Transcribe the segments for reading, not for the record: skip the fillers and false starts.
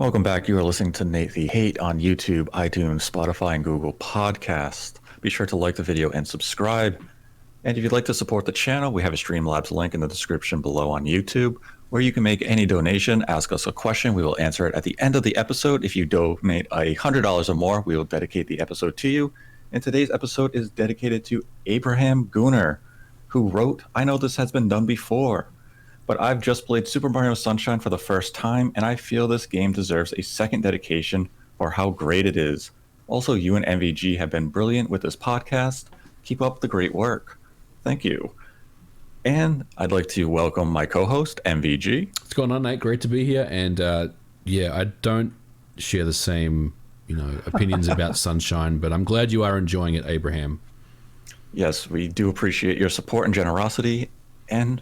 Welcome back. You are listening to Nate the Hate on YouTube, iTunes, Spotify, and Google Podcast. Be sure to like the video and subscribe. And if you'd like to support the channel, we have a Streamlabs link in the description below on YouTube, where you can make any donation, ask us a question. We will answer it at the end of the episode. If you donate $100 or more, we will dedicate the episode to you. And today's episode is dedicated to Abraham Gunnar, who wrote, "I know this has been done before, but I've just played Super Mario Sunshine for the first time, and I feel this game deserves a second dedication for how great it is. Also, you and MVG have been brilliant with this podcast. Keep up the great work. Thank you." And I'd like to welcome my co-host, MVG. What's going on, Nate? Great to be here. And I don't share the same, opinions about Sunshine, but I'm glad you are enjoying it, Abraham. Yes, we do appreciate your support and generosity, and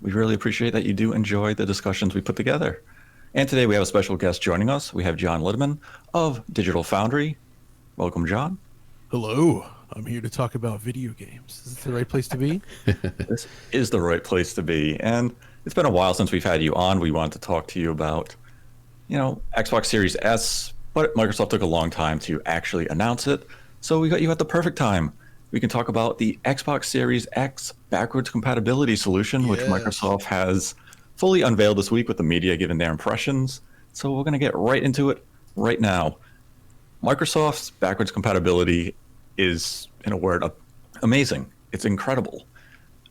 we really appreciate that you do enjoy the discussions we put together. And today we have a special guest joining us. We have John Lidman of Digital Foundry. Welcome, John. Hello. I'm here to talk about video games. Is this the right place to be? This is the right place to be. And it's been a while since we've had you on. We wanted to talk to you about, Xbox Series S, but Microsoft took a long time to actually announce it. So we got you at the perfect time. We can talk about the Xbox Series X backwards compatibility solution, which Microsoft has fully unveiled this week with the media giving their impressions. So we're going to get right into it right now. Microsoft's backwards compatibility is, in a word, amazing. It's incredible.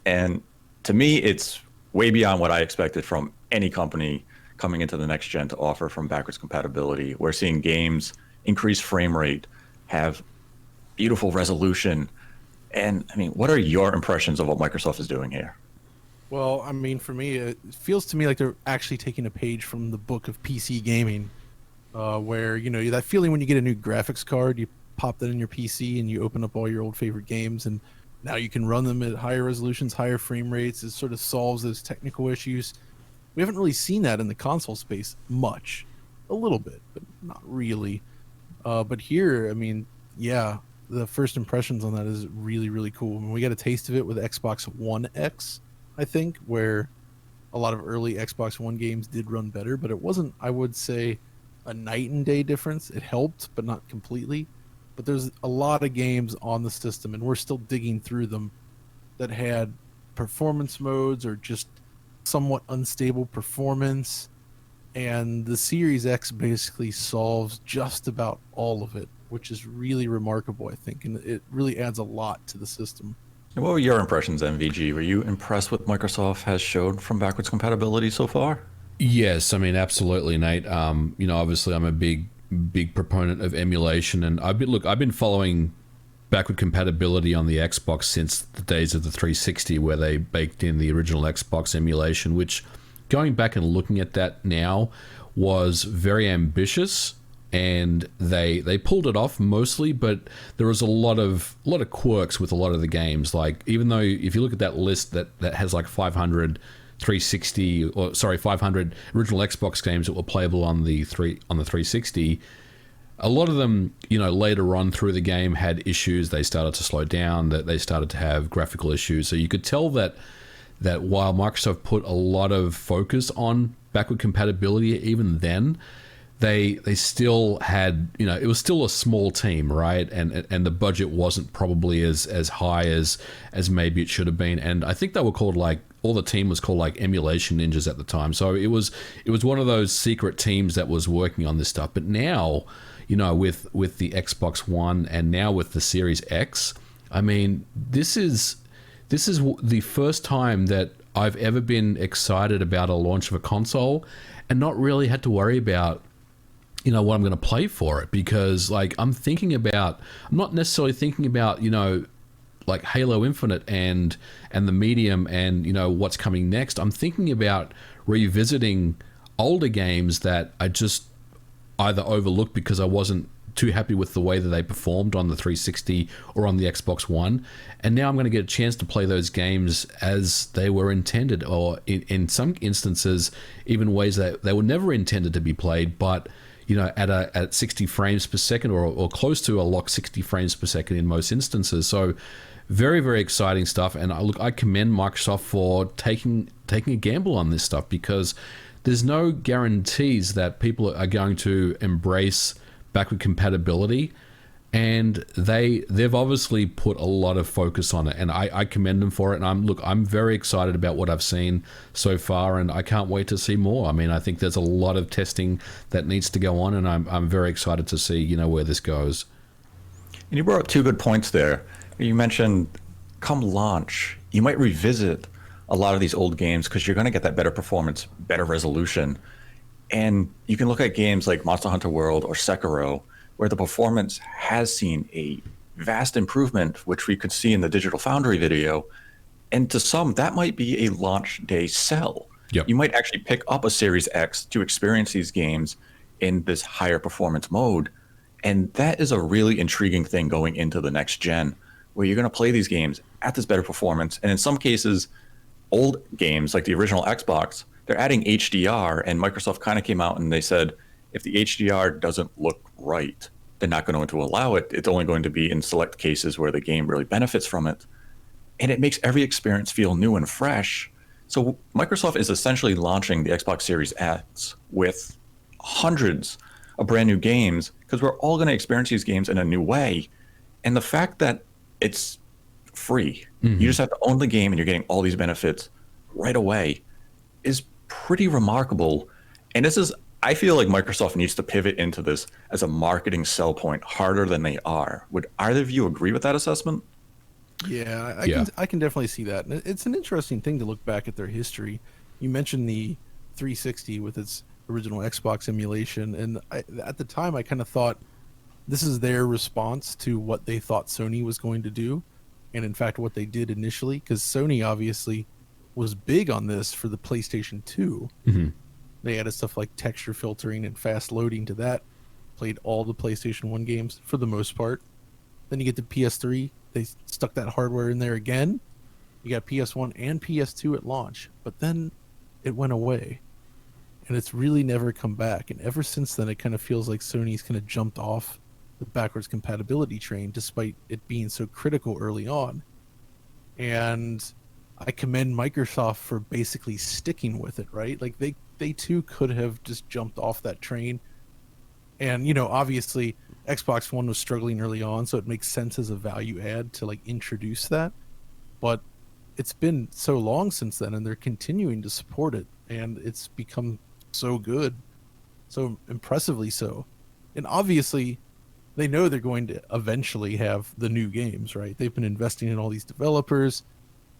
And to me, it's way beyond what I expected from any company coming into the next gen to offer from backwards compatibility. We're seeing games increase frame rate, have beautiful resolution. And what are your impressions of what Microsoft is doing here? Well, for me, it feels to me like they're actually taking a page from the book of PC gaming, where, that feeling when you get a new graphics card, you pop that in your PC and you open up all your old favorite games, and now you can run them at higher resolutions, higher frame rates. It sort of solves those technical issues. We haven't really seen that in the console space much. A little bit, but not really. But here, the first impressions on that is really, really cool. We got a taste of it with Xbox One X, I think, where a lot of early Xbox One games did run better, but it wasn't, I would say, a night and day difference. It helped, but not completely. But there's a lot of games on the system, and we're still digging through them, that had performance modes or just somewhat unstable performance. And the Series X basically solves just about all of it, which is really remarkable, I think, and it really adds a lot to the system. And what were your impressions, MVG? Were you impressed with what Microsoft has showed from backwards compatibility so far? Yes, absolutely, Nate. Obviously I'm a big proponent of emulation, and I've been following backward compatibility on the Xbox since the days of the 360, where they baked in the original Xbox emulation, which, going back and looking at that now, was very ambitious. And they pulled it off mostly, but there was a lot of quirks with a lot of the games. Like, even though if you look at that list that has like 500 500 original Xbox games that were playable on the 360, a lot of them, later on through the game had issues. They started to slow down, that they started to have graphical issues. So you could tell that while Microsoft put a lot of focus on backward compatibility, even then, they still had, it was still a small team, right? And the budget wasn't probably as high as maybe it should have been. And I think they were called the team was called Emulation Ninjas at the time. So it was one of those secret teams that was working on this stuff. But now, with the Xbox One and now with the Series X, this is the first time that I've ever been excited about a launch of a console and not really had to worry about what I'm going to play for it, because I'm not necessarily thinking about Halo Infinite and the Medium and what's coming next. I'm thinking about revisiting older games that I just either overlooked because I wasn't too happy with the way that they performed on the 360 or on the Xbox One, and now I'm going to get a chance to play those games as they were intended, or in some instances even ways that they were never intended to be played, but at 60 frames per second or close to a locked 60 frames per second in most instances. So very, very exciting stuff. And I commend Microsoft for taking a gamble on this stuff, because there's no guarantees that people are going to embrace backward compatibility, and they've obviously put a lot of focus on it, and I commend them for it. And I'm very excited about what I've seen so far, and I can't wait to see more. I mean, I think there's a lot of testing that needs to go on, and I'm very excited to see where this goes. And you brought up two good points there. You mentioned come launch, you might revisit a lot of these old games because you're going to get that better performance, better resolution. And you can look at games like Monster Hunter World or Sekiro, where the performance has seen a vast improvement, which we could see in the Digital Foundry video. And to some, that might be a launch day sell. Yep. You might actually pick up a Series X to experience these games in this higher performance mode. And that is a really intriguing thing going into the next gen, where you're going to play these games at this better performance. And in some cases, old games like the original Xbox, they're adding HDR, and Microsoft kind of came out and they said, if the HDR doesn't look right, they're not going to allow it. It's only going to be in select cases where the game really benefits from it. And it makes every experience feel new and fresh. So Microsoft is essentially launching the Xbox Series X with hundreds of brand new games, because we're all going to experience these games in a new way. And the fact that it's free, you just have to own the game and you're getting all these benefits right away, is pretty remarkable. And this is, I feel like Microsoft needs to pivot into this as a marketing sell point harder than they are. Would either of you agree with that assessment? Yeah, I can definitely see that. And it's an interesting thing to look back at their history. You mentioned the 360 with its original Xbox emulation, and at the time I kind of thought this is their response to what they thought Sony was going to do, and in fact what they did initially, because Sony obviously was big on this for the PlayStation 2. They added stuff like texture filtering and fast loading to that, played all the PlayStation 1 games for the most part. Then you get to PS3, they stuck that hardware in there again. You got PS1 and PS2 at launch, but then it went away. And it's really never come back. And ever since then, it kind of feels like Sony's kind of jumped off the backwards compatibility train, despite it being so critical early on. And I commend Microsoft for basically sticking with it, right? Like they too could have just jumped off that train. And, obviously Xbox One was struggling early on, so it makes sense as a value add to like introduce that. But it's been so long since then, and they're continuing to support it, and it's become so good, so impressively so. And obviously they know they're going to eventually have the new games, right? They've been investing in all these developers.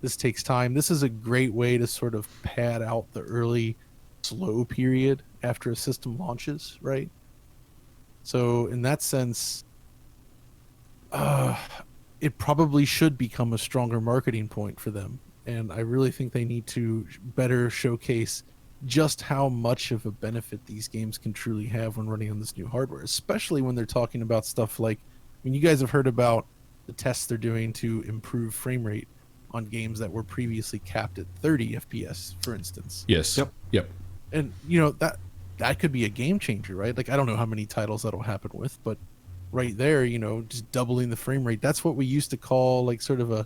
This takes time. This is a great way to sort of pad out the early slow period after a system launches, right? So in that sense, it probably should become a stronger marketing point for them. And I really think they need to better showcase just how much of a benefit these games can truly have when running on this new hardware, especially when they're talking about stuff like, you guys have heard about the tests they're doing to improve frame rate on games that were previously capped at 30 FPS, for instance. Yes. Yep. And, that could be a game changer, right? Like, I don't know how many titles that'll happen with, but right there, just doubling the frame rate, that's what we used to call like sort of a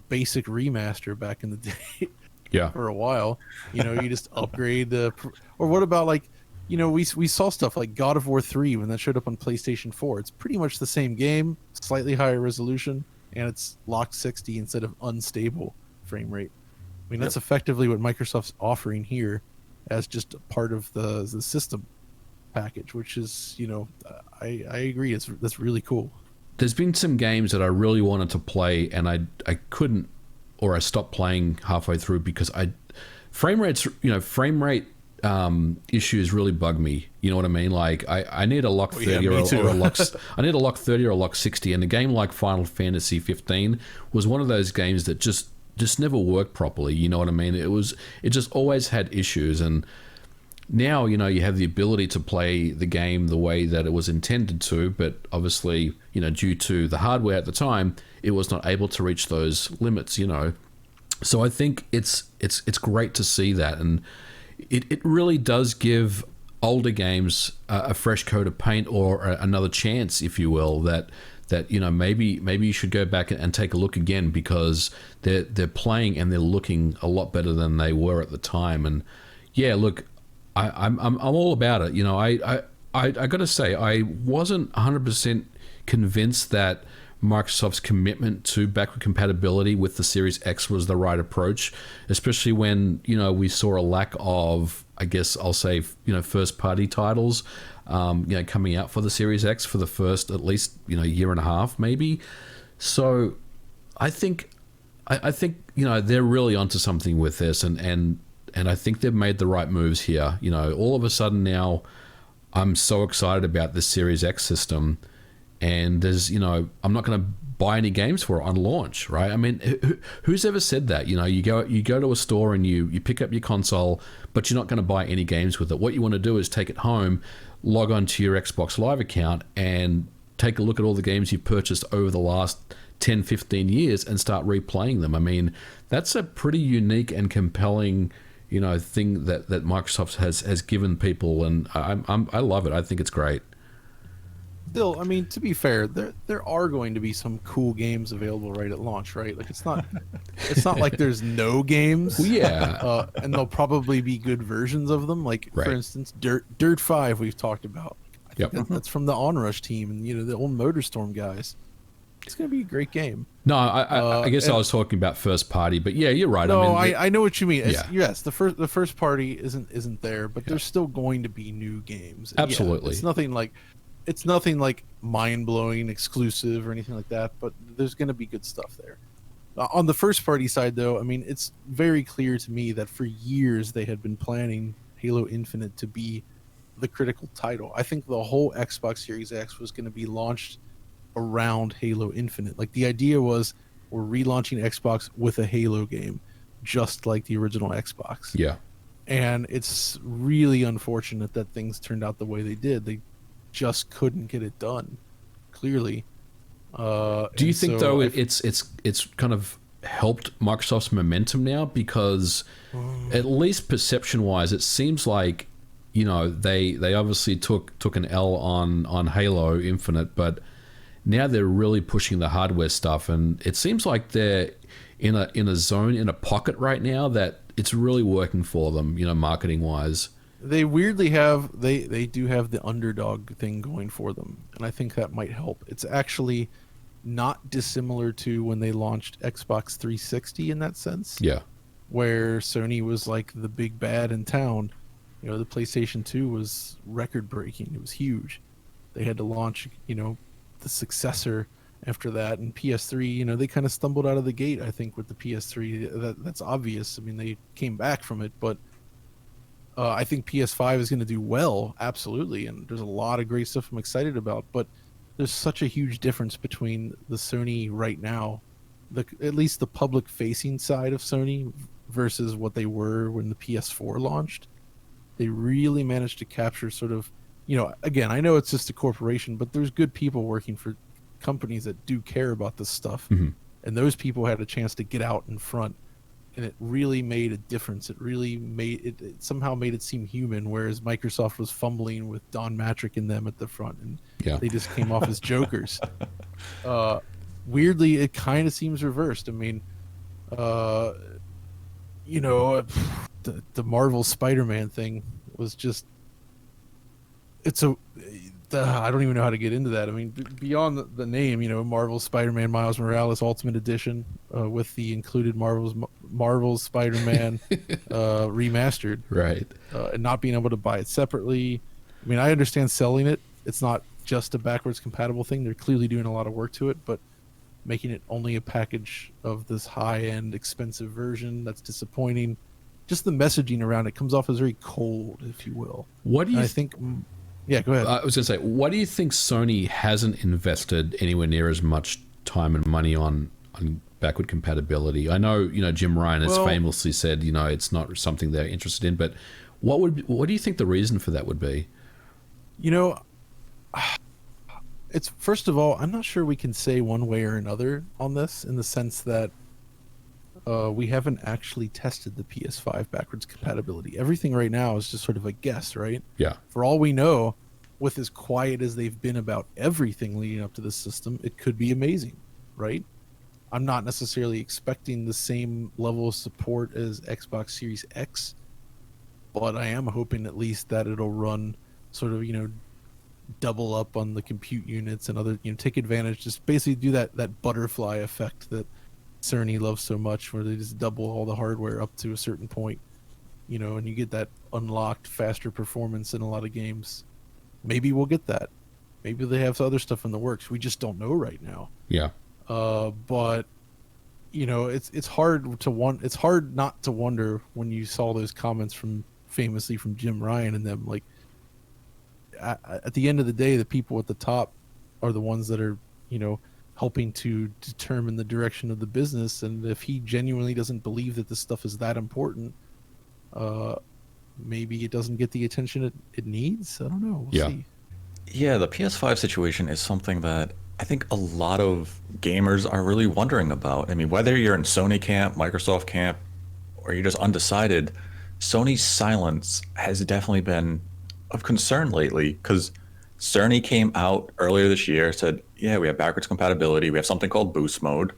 basic remaster back in the day. Yeah. For a while, you just upgrade the, or what about like, we saw stuff like God of War 3 when that showed up on PlayStation 4. It's pretty much the same game, slightly higher resolution, and it's locked 60 instead of unstable frame rate. That's effectively what Microsoft's offering here as just a part of the system package, which is, I agree, that's really cool. There's been some games that I really wanted to play, and I couldn't, or I stopped playing halfway through because frame rate issues really bug me. You know what I mean? Like I need a lock 30 or a lock I need a lock 30 or a lock 60, and a game like Final Fantasy 15 was one of those games that just never worked properly. You know what I mean? It just always had issues, and now you have the ability to play the game the way that it was intended to, but obviously due to the hardware at the time, it was not able to reach those limits. So I think it's great to see that, and it really does give older games a fresh coat of paint, or another chance, if you will, that maybe you should go back and take a look again, because they're playing and they're looking a lot better than they were at the time. And yeah, look, I'm all about it. You know, I got to say, I wasn't 100% convinced that Microsoft's commitment to backward compatibility with the Series X was the right approach, especially when, you know, we saw a lack of, I guess I'll say, you know, first party titles, you know, coming out for the Series X for the first at least, you know, year and a half maybe. So I think you know, they're really onto something with this, and I think they've made the right moves here. You know, all of a sudden now, I'm so excited about this Series X system, and there's, you know, I'm not going to buy any games for it on launch, right? I mean, who's ever said that? You know, you go to a store and you pick up your console, but you're not going to buy any games with it. What you want to do is take it home, log on to your Xbox Live account, and take a look at all the games you've purchased over the last 10, 15 years and start replaying them. I mean, that's a pretty unique and compelling, you know, thing that Microsoft has given people, and I love it. I think it's great. Still, I mean, to be fair, there are going to be some cool games available right at launch, right? Like it's not like there's no games. Well, yeah, and there'll probably be good versions of them. Like right. For instance, Dirt 5 we've talked about. I think Yep. that's from the Onrush team and, you know, the old MotorStorm guys. It's going to be a great game. No, I guess I was talking about first party, but yeah, you're right. No, I mean, I know what you mean. Yeah. Yes, the first party isn't there, but there's still going to be new games. And Absolutely. Yeah, it's nothing like mind-blowing exclusive or anything like that, but there's going to be good stuff there. On the first party side, though, I mean, it's very clear to me that for years they had been planning Halo Infinite to be the critical title. I think the whole Xbox Series X was going to be launched around Halo Infinite. Like the idea was, we're relaunching Xbox with a Halo game, just like the original Xbox. yeah. And it's really unfortunate that things turned out the way they did. They just couldn't get it done, clearly. Do you think though it's kind of helped Microsoft's momentum now, because at least perception wise, it seems like, you know, they obviously took an L on Halo Infinite, but now they're really pushing the hardware stuff, and it seems like they're in a zone, in a pocket right now that it's really working for them, you know, marketing wise. They weirdly have they do have the underdog thing going for them, and I think that might help. It's actually not dissimilar to when they launched Xbox 360 in that sense. Yeah. Where Sony was like the big bad in town. You know, the PlayStation 2 was record breaking. It was huge. They had to launch, you know, the successor after that, and PS3, you know, they kind of stumbled out of the gate, I think, with the PS3. That's obvious. I mean, they came back from it, but I think PS5 is going to do well, absolutely, and there's a lot of great stuff I'm excited about, but there's such a huge difference between the Sony right now, at least the public-facing side of Sony, versus what they were when the PS4 launched. They really managed to capture sort of, you know, again, I know it's just a corporation, but there's good people working for companies that do care about this stuff, Mm-hmm. and those people had a chance to get out in front, and it really made a difference. It really made it somehow made it seem human, whereas Microsoft was fumbling with Don Matrick and them at the front, and they just came off as jokers. Weirdly, it kind of seems reversed. I mean, you know, the Marvel Spider-Man thing was just, I don't even know how to get into that. I mean, beyond the name, you know, Marvel Spider-Man Miles Morales Ultimate Edition with the included Marvel's Spider-Man remastered, Right. And not being able to buy it separately. I mean, I understand selling it. It's not just a backwards compatible thing. They're clearly doing a lot of work to it, but making it only a package of this high-end, expensive version, that's disappointing. Just the messaging around it comes off as very cold, if you will. What do you I think? Yeah, go ahead. I was going to say, what do you think Sony hasn't invested anywhere near as much time and money on backward compatibility? I know, you know, Jim Ryan has famously said, you know, it's not something they're interested in, but what do you think the reason for that would be? You know, it's, first of all, I'm not sure we can say one way or another on this, in the sense that we haven't actually tested the PS5 backwards compatibility. Everything right now is just sort of a guess, right? Yeah. For all we know, with as quiet as they've been about everything leading up to this system, it could be amazing, right? I'm not necessarily expecting the same level of support as Xbox Series X, but I am hoping at least that it'll run sort of, double up on the compute units and other, take advantage, just basically do that butterfly effect that Sony loves so much, where they just double all the hardware up to a certain point, and you get that unlocked faster performance in a lot of games. Maybe we'll get that. Maybe they have other stuff in the works. We just don't know right now. Yeah. But it's hard to it's hard not to wonder when you saw those comments famously from Jim Ryan and them, like, at the end of the day, the people at the top are the ones that are, helping to determine the direction of the business. And if he genuinely doesn't believe that this stuff is that important, maybe it doesn't get the attention it needs. I don't know. We'll see. Yeah, the PS5 situation is something that I think a lot of gamers are really wondering about. I mean, whether you're in Sony camp, Microsoft camp, or you're just undecided, Sony's silence has definitely been of concern lately, because Sony came out earlier this year, said, yeah, we have backwards compatibility, we have something called boost mode,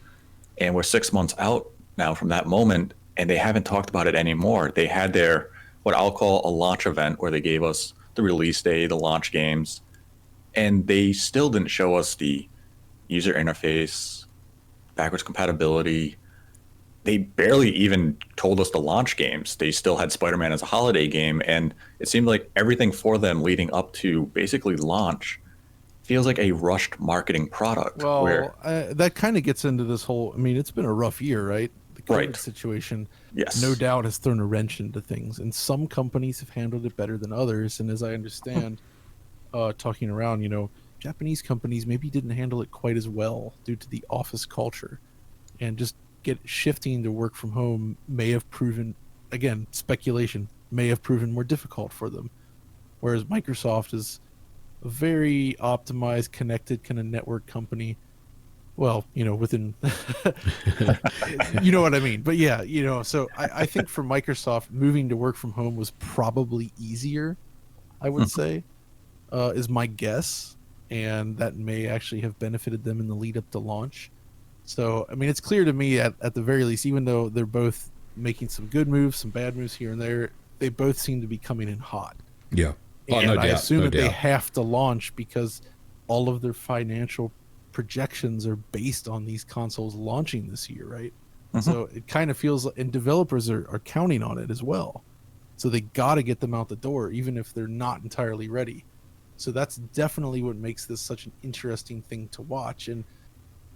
and we're 6 months out now from that moment, and they haven't talked about it anymore. They had their, what I'll call a launch event, where they gave us the release day, the launch games, and they still didn't show us the user interface, backwards compatibility. They barely even told us the launch games. They still had Spider-Man as a holiday game, and it seemed like everything for them leading up to basically launch feels like a rushed marketing product. Well, that kind of gets into this whole, I mean, it's been a rough year, right? The COVID situation, yes, no doubt has thrown a wrench into things, and some companies have handled it better than others. And as I understand, talking around, Japanese companies maybe didn't handle it quite as well due to the office culture, and just shifting to work from home may have proven, again, speculation, may have proven more difficult for them. Whereas Microsoft is a very optimized, connected kind of network company. Well, within, you know what I mean? But yeah, so I think for Microsoft, moving to work from home was probably easier, I would say, is my guess. And that may actually have benefited them in the lead up to launch. So, I mean, it's clear to me at the very least, even though they're both making some good moves, some bad moves here and there, they both seem to be coming in hot. Yeah. And no I doubt, assume that they have to launch because all of their financial projections are based on these consoles launching this year, right? Mm-hmm. So it kind of feels like, and developers are counting on it as well. So they got to get them out the door, even if they're not entirely ready. So that's definitely what makes this such an interesting thing to watch. And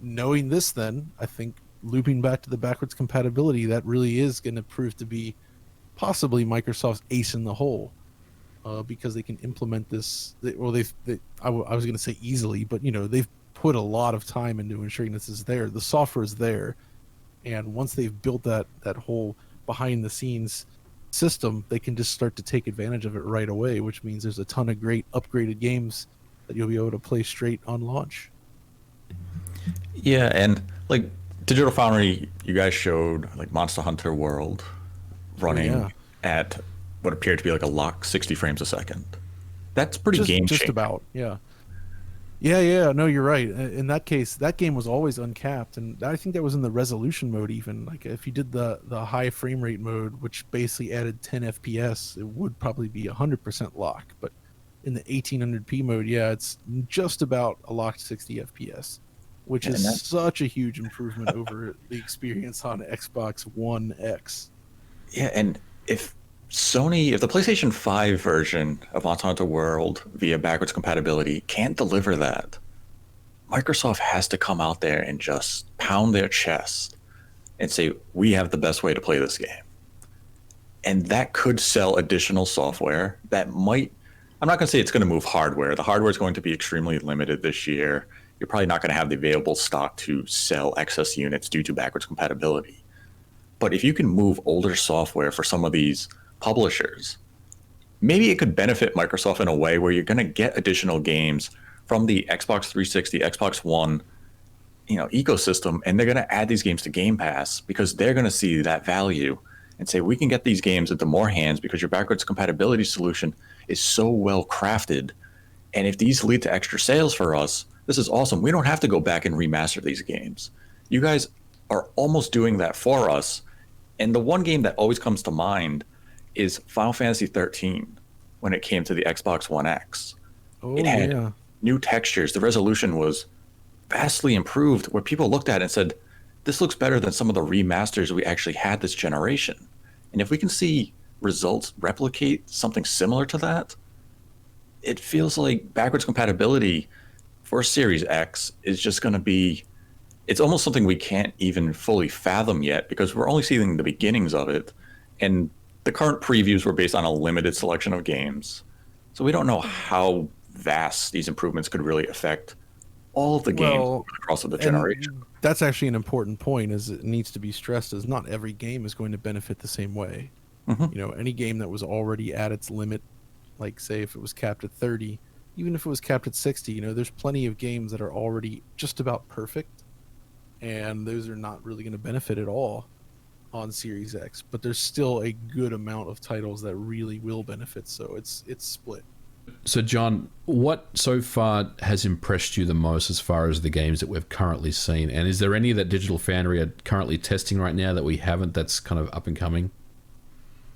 knowing this, then, I think looping back to the backwards compatibility, that really is going to prove to be possibly Microsoft's ace in the hole, because they can implement this. I was going to say easily, but they've put a lot of time into ensuring this is there. The software is there, and once they've built that whole behind the scenes system, they can just start to take advantage of it right away, which means there's a ton of great upgraded games that you'll be able to play straight on launch. Yeah, and like Digital Foundry, you guys showed like Monster Hunter World running at what appeared to be like a lock 60 frames a second. That's pretty game-changing. Just about, yeah. Yeah, no, you're right. In that case, that game was always uncapped, and I think that was in the resolution mode even. Like, if you did the high frame rate mode, which basically added 10 FPS, it would probably be 100% lock. But in the 1800p mode, it's just about a locked 60 FPS, which is such a huge improvement over the experience on Xbox One X. Yeah, and if the PlayStation 5 version of Monster Hunter World via backwards compatibility can't deliver that, Microsoft has to come out there and just pound their chest and say, we have the best way to play this game. And that could sell additional software that might, I'm not going to say it's going to move hardware. The hardware is going to be extremely limited this year. You're probably not going to have the available stock to sell excess units due to backwards compatibility. But if you can move older software for some of these publishers, maybe it could benefit Microsoft in a way where you're going to get additional games from the Xbox 360, Xbox One, ecosystem, and they're going to add these games to Game Pass because they're going to see that value and say, we can get these games into more hands because your backwards compatibility solution is so well crafted. And if these lead to extra sales for us, this is awesome. We don't have to go back and remaster these games. You guys are almost doing that for us. And the one game that always comes to mind is Final Fantasy 13 when it came to the Xbox One X. Oh, It had yeah. new textures. The resolution was vastly improved, where people looked at it and said, this looks better than some of the remasters we actually had this generation. And if we can see results replicate something similar to that, it feels like backwards compatibility for Series X is just going to be, it's almost something we can't even fully fathom yet, because we're only seeing the beginnings of it. And the current previews were based on a limited selection of games. So we don't know how vast these improvements could really affect all of the games over the course of the generation. That's actually an important point, is it needs to be stressed, is not every game is going to benefit the same way. Mm-hmm. You know, any game that was already at its limit, like say if it was capped at 30, even if it was capped at 60, you know, there's plenty of games that are already just about perfect, and those are not really going to benefit at all on Series X. But there's still a good amount of titles that really will benefit, so it's split. So, John, what so far has impressed you the most as far as the games that we've currently seen? And is there any that Digital Foundry are currently testing right now that we haven't, that's kind of up and coming?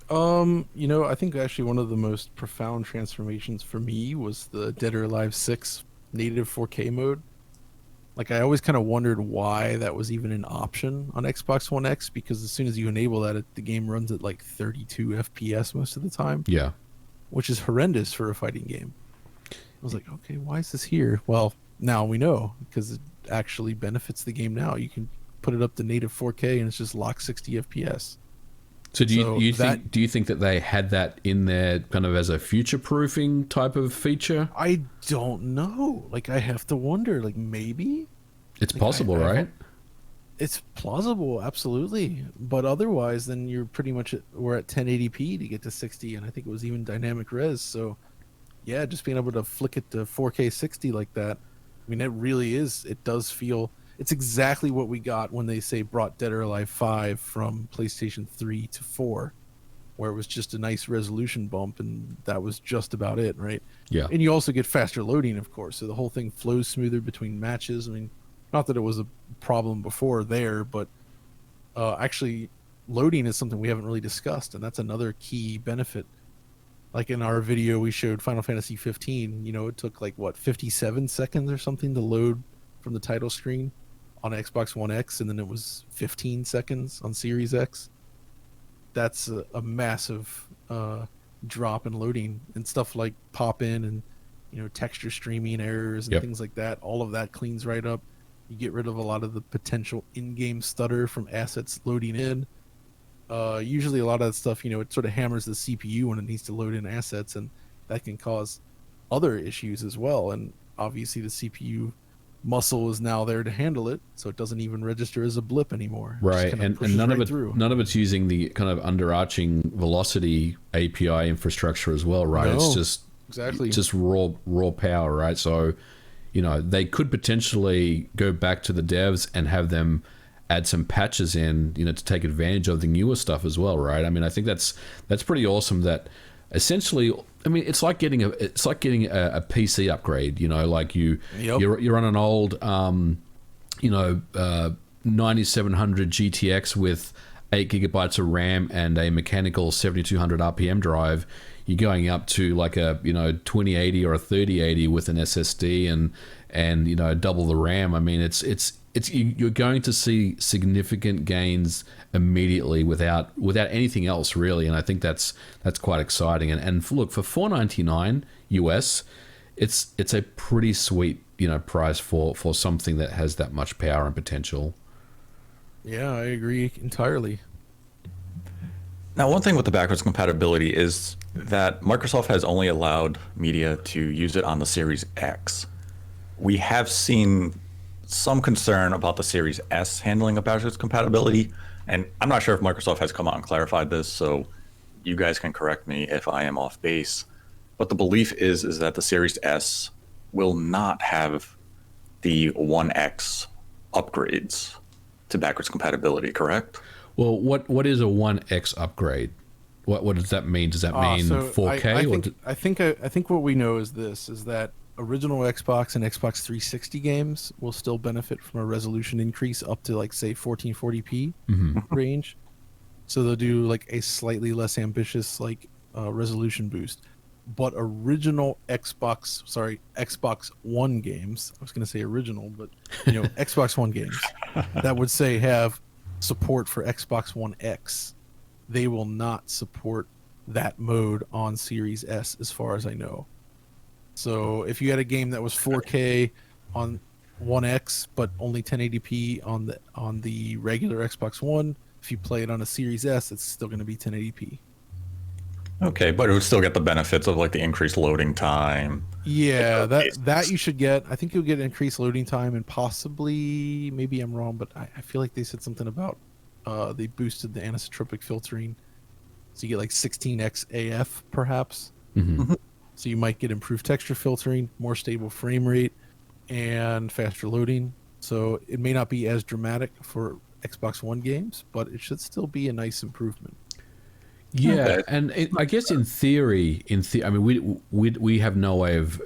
You know, I think actually one of the most profound transformations for me was the Dead or Alive 6 native 4K mode. Like, I always kind of wondered why that was even an option on Xbox One X, because as soon as you enable that, the game runs at like 32 FPS most of the time. Yeah. Which is horrendous for a fighting game. I was like, okay, why is this here? Well, now we know, because it actually benefits the game now. You can put it up to native 4K and it's just locked 60 FPS. So do you think that they had that in there kind of as a future-proofing type of feature? I don't know. Like, I have to wonder. Like, maybe it's possible, right? It's plausible, absolutely. But otherwise, then you're pretty much we're at 1080p to get to 60, and I think it was even dynamic res. So, yeah, just being able to flick it to 4K 60 like that, I mean, it really is. It does feel. It's exactly what we got when they say brought Dead or Alive 5 from PlayStation 3 to 4, where it was just a nice resolution bump, and that was just about it, right? Yeah. And you also get faster loading, of course, so the whole thing flows smoother between matches. I mean, not that it was a problem before there, but actually loading is something we haven't really discussed, and that's another key benefit. Like in our video, we showed Final Fantasy 15, you know, it took like, 57 seconds or something to load from the title screen on Xbox One X, and then it was 15 seconds on Series X. That's a massive drop in loading, and stuff like pop-in and, you know, texture streaming errors and things like that. All of that cleans right up. You get rid of a lot of the potential in-game stutter from assets loading in. Usually a lot of that stuff, you know, it sort of hammers the CPU when it needs to load in assets, and that can cause other issues as well. And obviously the CPU muscle is now there to handle it, so it doesn't even register as a blip anymore. Right, and none of it's using the kind of underarching velocity API infrastructure as well, right? No, it's just exactly just raw power, right? So, you know, they could potentially go back to the devs and have them add some patches in, you know, to take advantage of the newer stuff as well, right? I mean, I think that's pretty awesome. That essentially, I mean, it's like getting a PC upgrade. You know, like you're on an old, 9700 GTX with 8 gigabytes of RAM and a mechanical 7200 RPM drive. You're going up to like a 2080 or a 3080 with an SSD and you know, double the RAM. I mean, you're going to see significant gains immediately without anything else really, and I think that's quite exciting. And look, for $499 US, it's a pretty sweet, you know, price for something that has that much power and potential. Yeah, I agree entirely. Now, one thing with the backwards compatibility is that Microsoft has only allowed media to use it on the Series X. We have seen some concern about the Series S handling of backwards compatibility, and I'm not sure if Microsoft has come out and clarified this, so you guys can correct me if I am off base. But the belief is that the Series S will not have the One X upgrades to backwards compatibility, correct? Well, what is a 1X upgrade? What does that mean? Does that mean 4K? I think what we know is that original Xbox and Xbox 360 games will still benefit from a resolution increase up to, like, say 1440p range. So they'll do like a slightly less ambitious like resolution boost. But Xbox One games, I was going to say original, but Xbox One games that would say have support for Xbox One X, they will not support that mode on Series S as far as I know. So if you had a game that was 4K on One X but only 1080p on the regular Xbox One, if you play it on a Series S, it's still going to be 1080p. Okay, but it would still get the benefits of like the increased loading time. Yeah, that you should get. I think you'll get increased loading time and possibly, maybe I'm wrong, but I feel like they said something about they boosted the anisotropic filtering. So you get like 16x AF perhaps. Mm-hmm. So you might get improved texture filtering, more stable frame rate, and faster loading. So it may not be as dramatic for Xbox One games, but it should still be a nice improvement. Yeah, Okay. and I guess in theory, I mean, we have no way of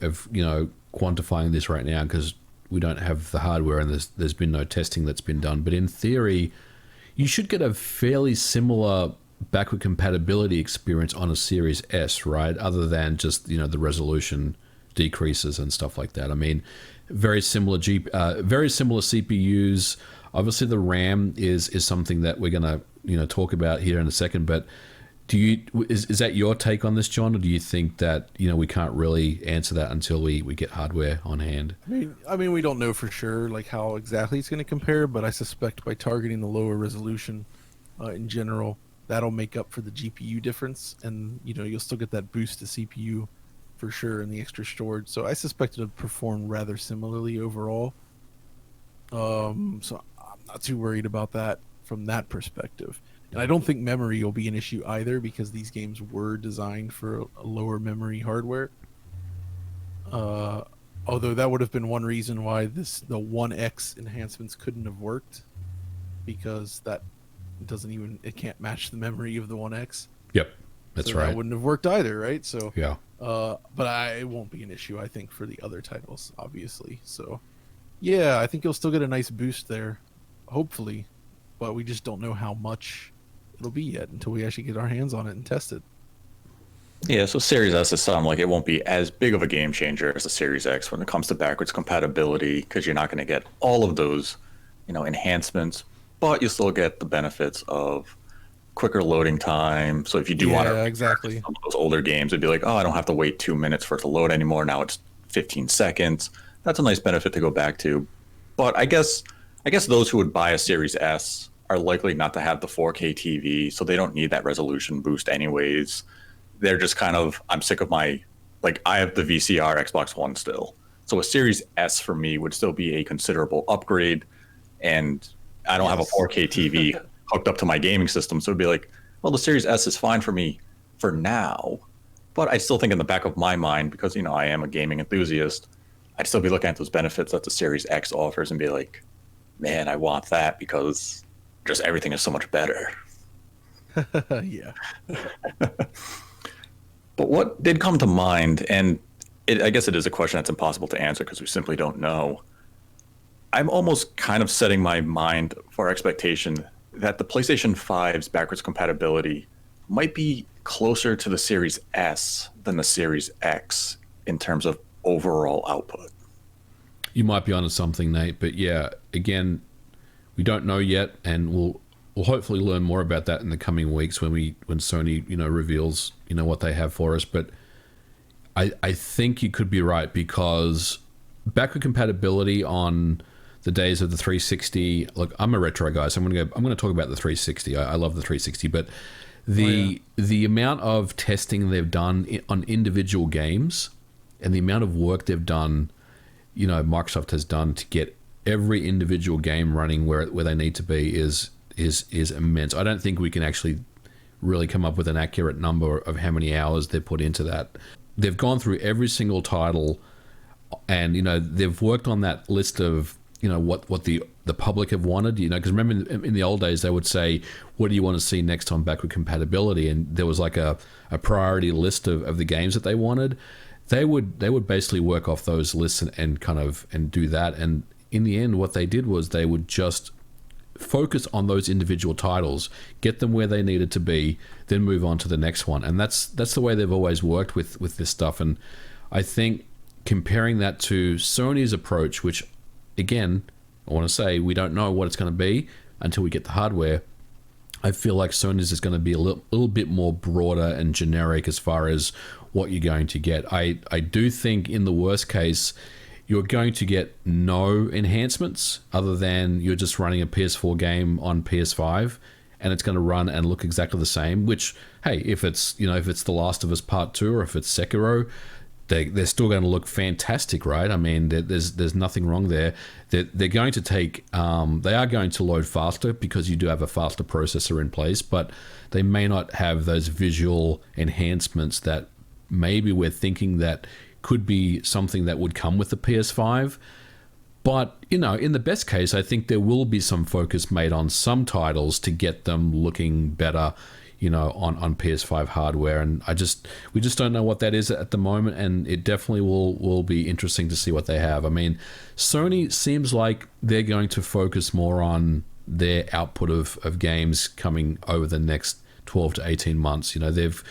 quantifying this right now because we don't have the hardware and there's been no testing that's been done. But in theory, you should get a fairly similar backward compatibility experience on a Series S, right? Other than just the resolution decreases and stuff like that. I mean, very similar CPUs. Obviously, the RAM is something that we're gonna talk about here in a second, but. Is that your take on this, John, or do you think that we can't really answer that until we get hardware on hand? I mean, we don't know for sure like how exactly it's going to compare, but I suspect by targeting the lower resolution in general, that'll make up for the GPU difference, and you'll still get that boost to CPU for sure and the extra storage. So I suspect it'll perform rather similarly overall. So I'm not too worried about that from that perspective. And I don't think memory will be an issue either because these games were designed for a lower memory hardware. Although that would have been one reason why the One X enhancements couldn't have worked, because it can't match the memory of the One X. Yep, that's so right. That wouldn't have worked either, right? So yeah. But it won't be an issue, I think, for the other titles, obviously. So yeah, I think you'll still get a nice boost there, hopefully, but we just don't know how much it'll be yet until we actually get our hands on it and test it. Yeah, so Series S is something like it won't be as big of a game changer as the Series X when it comes to backwards compatibility because you're not going to get all of those, enhancements, but you still get the benefits of quicker loading time. So if you do want to exactly some of those older games, it'd be like, oh, I don't have to wait 2 minutes for it to load anymore. Now it's 15 seconds. That's a nice benefit to go back to. But I guess those who would buy a Series S are likely not to have the 4K TV, so they don't need that resolution boost anyways. They're just kind of, I'm sick of I have the VCR Xbox One still. So a Series S for me would still be a considerable upgrade, and I don't have a 4K TV hooked up to my gaming system, so it'd be like, well, the Series S is fine for me for now, but I still think in the back of my mind, because, I am a gaming enthusiast, I'd still be looking at those benefits that the Series X offers and be like, man, I want that because just everything is so much better. Yeah. But what did come to mind, and I guess it is a question that's impossible to answer because we simply don't know. I'm almost kind of setting my mind for expectation that the PlayStation 5's backwards compatibility might be closer to the Series S than the Series X in terms of overall output. You might be onto something, Nate, but yeah, again, we don't know yet, and we'll hopefully learn more about that in the coming weeks when Sony reveals what they have for us. But I think you could be right, because backward compatibility on the days of the 360. Look, I'm a retro guy, so I'm gonna talk about the 360. I love the 360, but the amount of testing they've done on individual games and the amount of work they've done, Microsoft has done to get every individual game running where they need to be is immense. I don't think we can actually really come up with an accurate number of how many hours they've put into that. They've gone through every single title, and they've worked on that list of what the public have wanted. Because remember in the old days they would say, what do you want to see next on backward compatibility, and there was like a priority list of the games that they wanted. They would basically work off those lists and do that. And in the end, what they did was they would just focus on those individual titles, get them where they needed to be, then move on to the next one. And that's the way they've always worked with this stuff. And I think comparing that to Sony's approach, which again, I want to say we don't know what it's going to be until we get the hardware. I feel like Sony's is going to be a little bit more broader and generic as far as what you're going to get. I do think in the worst case, you're going to get no enhancements other than you're just running a PS4 game on PS5 and it's going to run and look exactly the same, which, hey, if it's The Last of Us Part 2 or if it's Sekiro, they're still going to look fantastic, right? I mean, there's nothing wrong there. They're going to take, they are going to load faster because you do have a faster processor in place, but they may not have those visual enhancements that maybe we're thinking that could be something that would come with the PS5. But, in the best case, I think there will be some focus made on some titles to get them looking better, on PS5 hardware. And we just don't know what that is at the moment, and it definitely will be interesting to see what they have. I mean, Sony seems like they're going to focus more on their output of games coming over the next 12 to 18 months. They've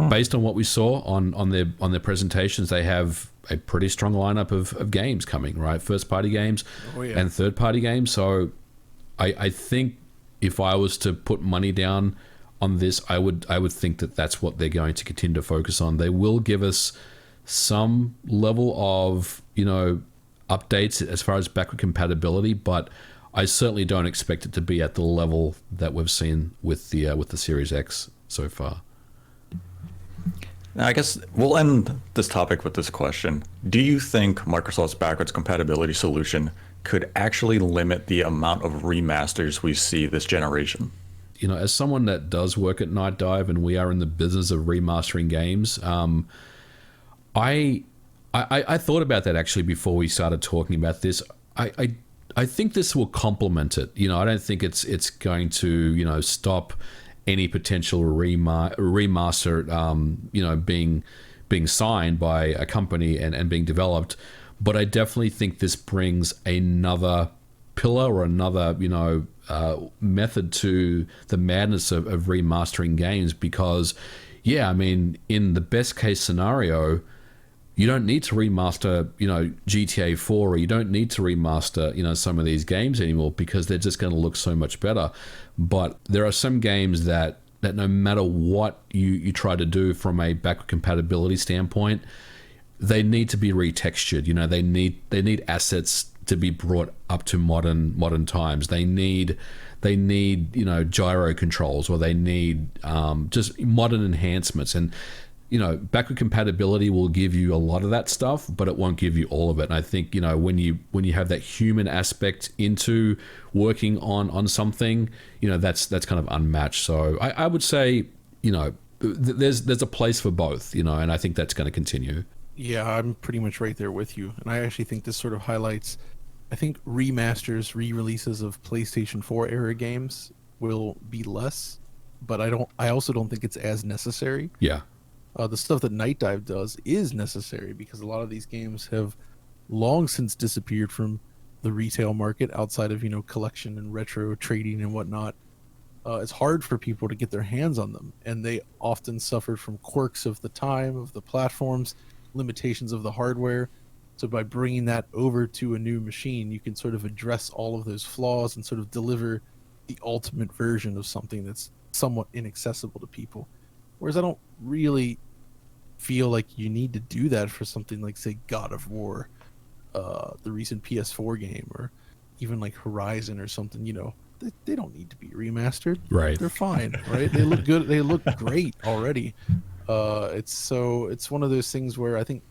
based on what we saw on their presentations, they have a pretty strong lineup of games coming, right? First party games and third party games. So I think if I was to put money down on this, I would think that that's what they're going to continue to focus on. They will give us some level of updates as far as backward compatibility, but I certainly don't expect it to be at the level that we've seen with the Series X so far. Now, I guess we'll end this topic with this question. Do you think Microsoft's backwards compatibility solution could actually limit the amount of remasters we see this generation? As someone that does work at Night Dive and we are in the business of remastering games, I thought about that actually before we started talking about this. I think this will complement it. I don't think it's going to stop any potential remaster being signed by a company and being developed, but I definitely think this brings another pillar or another method to the madness of remastering games, because in the best case scenario, you don't need to remaster, GTA 4, or you don't need to remaster, some of these games anymore because they're just going to look so much better. But there are some games that no matter what you try to do from a backward compatibility standpoint, they need to be retextured. They need assets to be brought up to modern times. They need gyro controls, or they need just modern enhancements. And backward compatibility will give you a lot of that stuff, but it won't give you all of it. And I think, when you have that human aspect into working on something, that's kind of unmatched. So I would say, there's a place for both, and I think that's going to continue. Yeah, I'm pretty much right there with you. And I actually think this sort of highlights, I think remasters, re-releases of PlayStation 4 era games will be less, but I also don't think it's as necessary. Yeah. The stuff that Night Dive does is necessary because a lot of these games have long since disappeared from the retail market outside of, collection and retro trading and whatnot. It's hard for people to get their hands on them, and they often suffered from quirks of the time, of the platforms, limitations of the hardware. So by bringing that over to a new machine, you can sort of address all of those flaws and sort of deliver the ultimate version of something that's somewhat inaccessible to people. Whereas I don't really feel like you need to do that for something like, say, God of War, the recent PS4 game, or even like Horizon or something. They don't need to be remastered. Right. They're fine, right? They look good. They look great already. It's one of those things where I think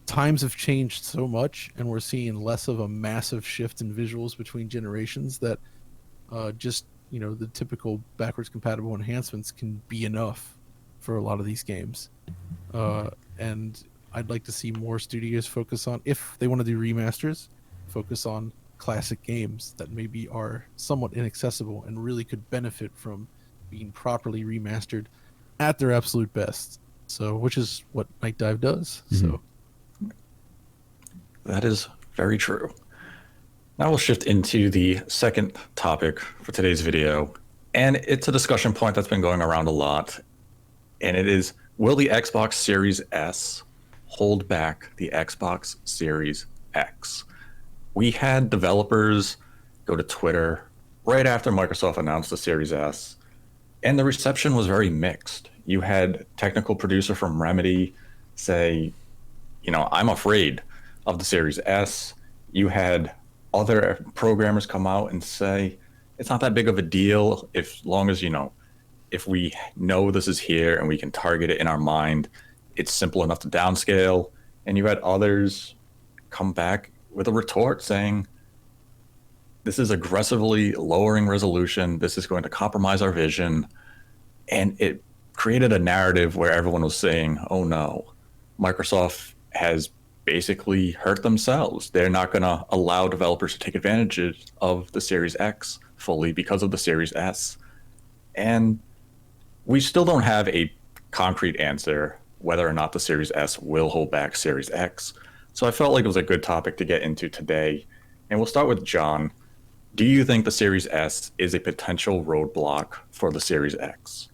times have changed so much, and we're seeing less of a massive shift in visuals between generations that the typical backwards compatible enhancements can be enough for a lot of these games. And I'd like to see more studios focus on, if they want to do remasters, focus on classic games that maybe are somewhat inaccessible and really could benefit from being properly remastered at their absolute best. So, which is what Night Dive does. Mm-hmm. So that is very true. Now we'll shift into the second topic for today's video, and it's a discussion point that's been going around a lot, and it is, will the Xbox Series S hold back the Xbox Series X? We had developers go to Twitter right after Microsoft announced the Series S, and the reception was very mixed. You had technical producer from Remedy say, I'm afraid of the Series S. You had other programmers come out and say, it's not that big of a deal if long as, if we know this is here and we can target it in our mind, it's simple enough to downscale. And you had others come back with a retort saying, this is aggressively lowering resolution. This is going to compromise our vision. And it created a narrative where everyone was saying, oh no, Microsoft has basically hurt themselves. They're not going to allow developers to take advantage of the Series X fully because of the Series S. And we still don't have a concrete answer whether or not the Series S will hold back Series X. So I felt like it was a good topic to get into today. And we'll start with John. Do you think the Series S is a potential roadblock for the Series X?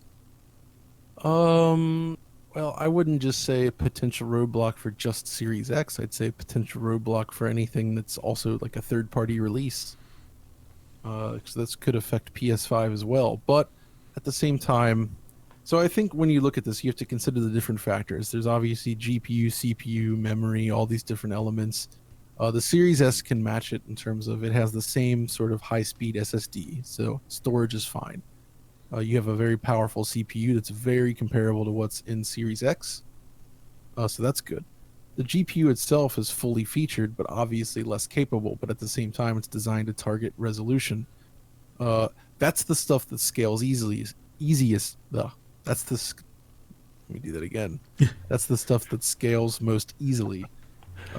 Well, I wouldn't just say a potential roadblock for just Series X. I'd say a potential roadblock for anything that's also like a third-party release. So this could affect PS5 as well. But at the same time, so I think when you look at this, you have to consider the different factors. There's obviously GPU, CPU, memory, all these different elements. The Series S can match it in terms of it has the same sort of high-speed SSD, so storage is fine. You have a very powerful CPU that's very comparable to what's in Series X, so that's good. The GPU itself is fully featured, but obviously less capable, but at the same time, it's designed to target resolution. That's the stuff that scales easiest. Let me do that again. That's the stuff that scales most easily.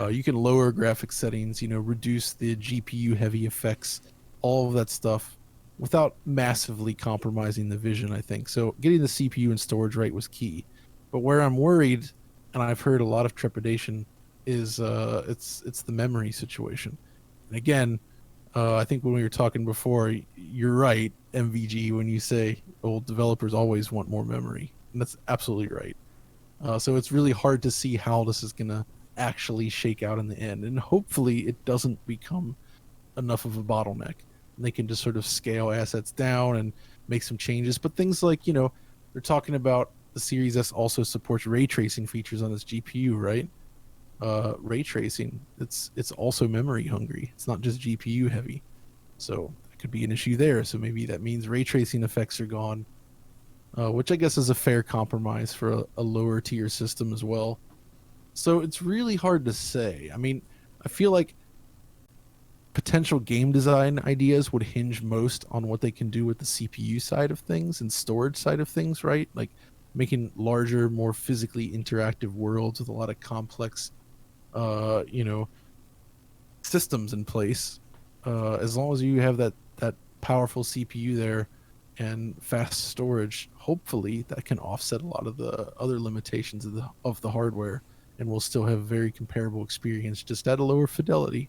You can lower graphics settings, reduce the GPU heavy effects, all of that stuff without massively compromising the vision, I think. So getting the CPU and storage right was key. But where I'm worried, and I've heard a lot of trepidation, is it's the memory situation. And again, I think when we were talking before, you're right, MVG, when you say, developers always want more memory. And that's absolutely right. So it's really hard to see how this is going to actually shake out in the end. And hopefully it doesn't become enough of a bottleneck. And they can just sort of scale assets down and make some changes. But things like, they're talking about the Series S also supports ray tracing features on its GPU, right? Ray tracing, it's also memory hungry. It's not just GPU heavy. So that could be an issue there. So maybe that means ray tracing effects are gone, which I guess is a fair compromise for a lower tier system as well. So it's really hard to say. I mean, I feel like potential game design ideas would hinge most on what they can do with the CPU side of things and storage side of things, right? Like making larger, more physically interactive worlds with a lot of complex, systems in place. As long as you have that powerful CPU there and fast storage, hopefully that can offset a lot of the other limitations of the hardware, and we'll still have a very comparable experience, just at a lower fidelity.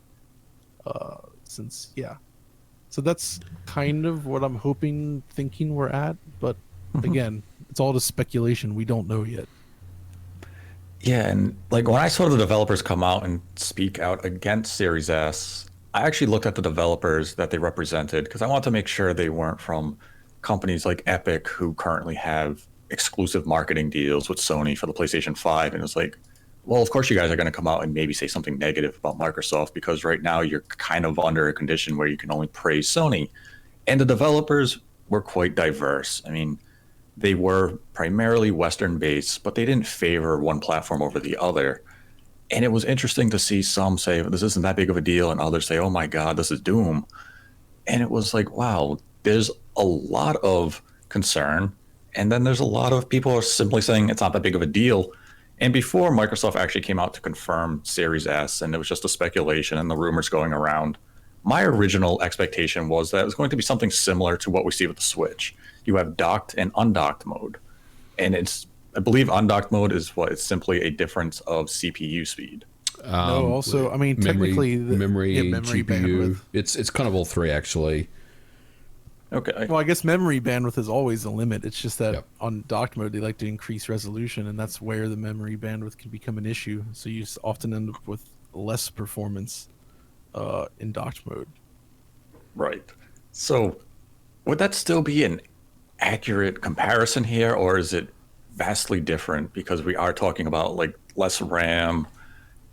So that's kind of what I'm thinking we're at, but again, it's all just speculation. We don't know yet. Yeah, and like when I saw the developers come out and speak out against Series S, I actually looked at the developers that they represented because I wanted to make sure they weren't from companies like Epic, who currently have exclusive marketing deals with Sony for the PlayStation 5. And it was like, well, of course you guys are going to come out and maybe say something negative about Microsoft because right now you're kind of under a condition where you can only praise Sony. And the developers were quite diverse. I mean, they were primarily Western-based, but they didn't favor one platform over the other. And it was interesting to see some say, this isn't that big of a deal, and others say, oh my God, this is doom. And it was like, wow, there's a lot of concern. And then there's a lot of people who are simply saying it's not that big of a deal. And before Microsoft actually came out to confirm Series S, and it was just a speculation and the rumors going around, my original expectation was that it was going to be something similar to what we see with the Switch. You have docked and undocked mode. And I believe undocked mode is it's simply a difference of CPU speed. No, also, I mean, technically, memory, memory GPU. bandwidth. It's kind of all three actually. Okay. Well, I guess memory bandwidth is always a limit. It's just that Yep. on docked mode, they like to increase resolution, and that's where the memory bandwidth can become an issue. So you often end up with less performance in docked mode. Right. So would that still be an accurate comparison here, or is it vastly different because we are talking about like less RAM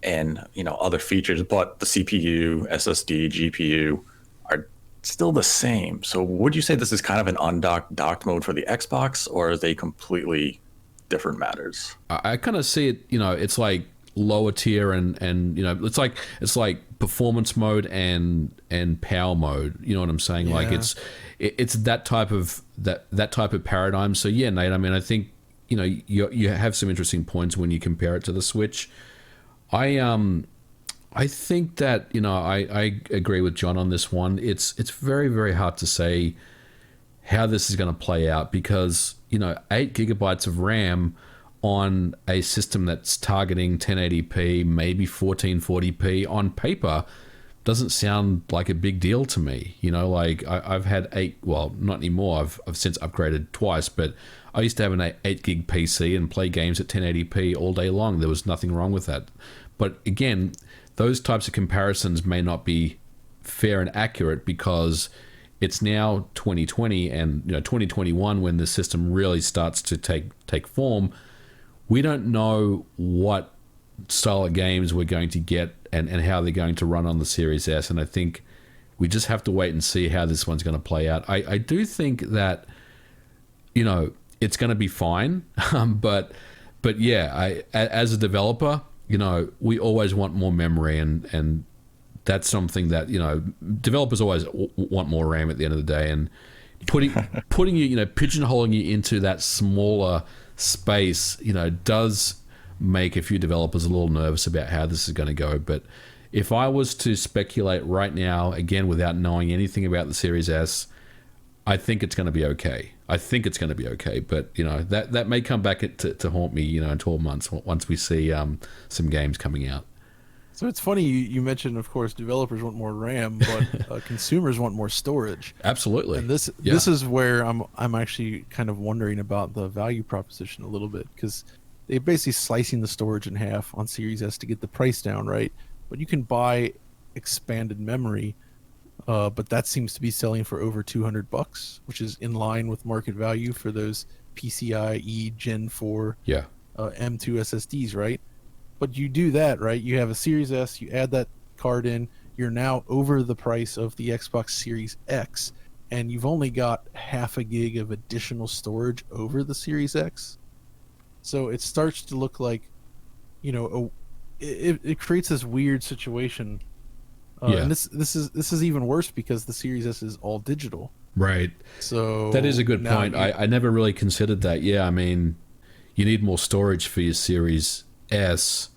and other features, but the CPU, SSD, GPU are still the same. So would you say this is kind of an undocked docked mode for the Xbox, or are they completely different matters? I kind of see it. It's like lower tier and it's like performance mode and power mode. You know what I'm saying? Like Yeah. it's that type of paradigm. So yeah, Nate. I mean, I think you have some interesting points when you compare it to the Switch. I think that I agree with John on this one. It's very, very hard to say how this is going to play out because 8 gigabytes of RAM on a system that's targeting 1080p, maybe 1440p on paper doesn't sound like a big deal to me. Like I've had 8, well, not anymore. I've since upgraded twice, but I used to have an 8 gig PC and play games at 1080p all day long. There was nothing wrong with that. But again, those types of comparisons may not be fair and accurate because it's now 2020 and 2021 when the system really starts to take form. We don't know what style of games we're going to get and how they're going to run on the Series S, and I think we just have to wait and see how this one's going to play out. I do think that it's going to be fine, but yeah, as a developer, we always want more memory, and that's something that developers always want more RAM at the end of the day, and putting you pigeonholing you into that smaller space does make a few developers a little nervous about how this is going to go. But if I was to speculate right now, again without knowing anything about the Series S, I think it's going to be okay. But that may come back to haunt me in 12 months once we see some games coming out. So it's funny you mentioned, of course, developers want more RAM, but consumers want more storage. Absolutely. And this is where I'm actually kind of wondering about the value proposition a little bit, because they're basically slicing the storage in half on Series S to get the price down, right? But you can buy expanded memory, but that seems to be selling for over $200, which is in line with market value for those PCIe Gen 4 M2 SSDs, right? But you do that, right? You have a Series S, you add that card in, you're now over the price of the Xbox Series X, and you've only got half a gig of additional storage over the Series X. So it starts to look like, it creates this weird situation. And this is even worse because the Series S is all digital. Right. So that is a good point. I never really considered that. Yeah, I mean, you need more storage for your Series S,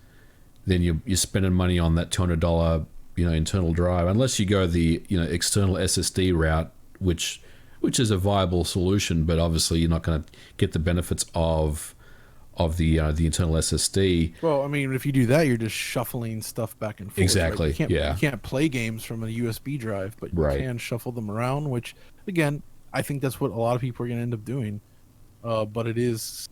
then you're spending money on that $200 internal drive, unless you go the external SSD route, which is a viable solution, but obviously you're not going to get the benefits of the internal SSD. Well, I mean, if you do that, you're just shuffling stuff back and forth. Exactly. Right? You can't play games from a USB drive, but you can shuffle them around. Which, again, I think that's what a lot of people are going to end up doing. But it is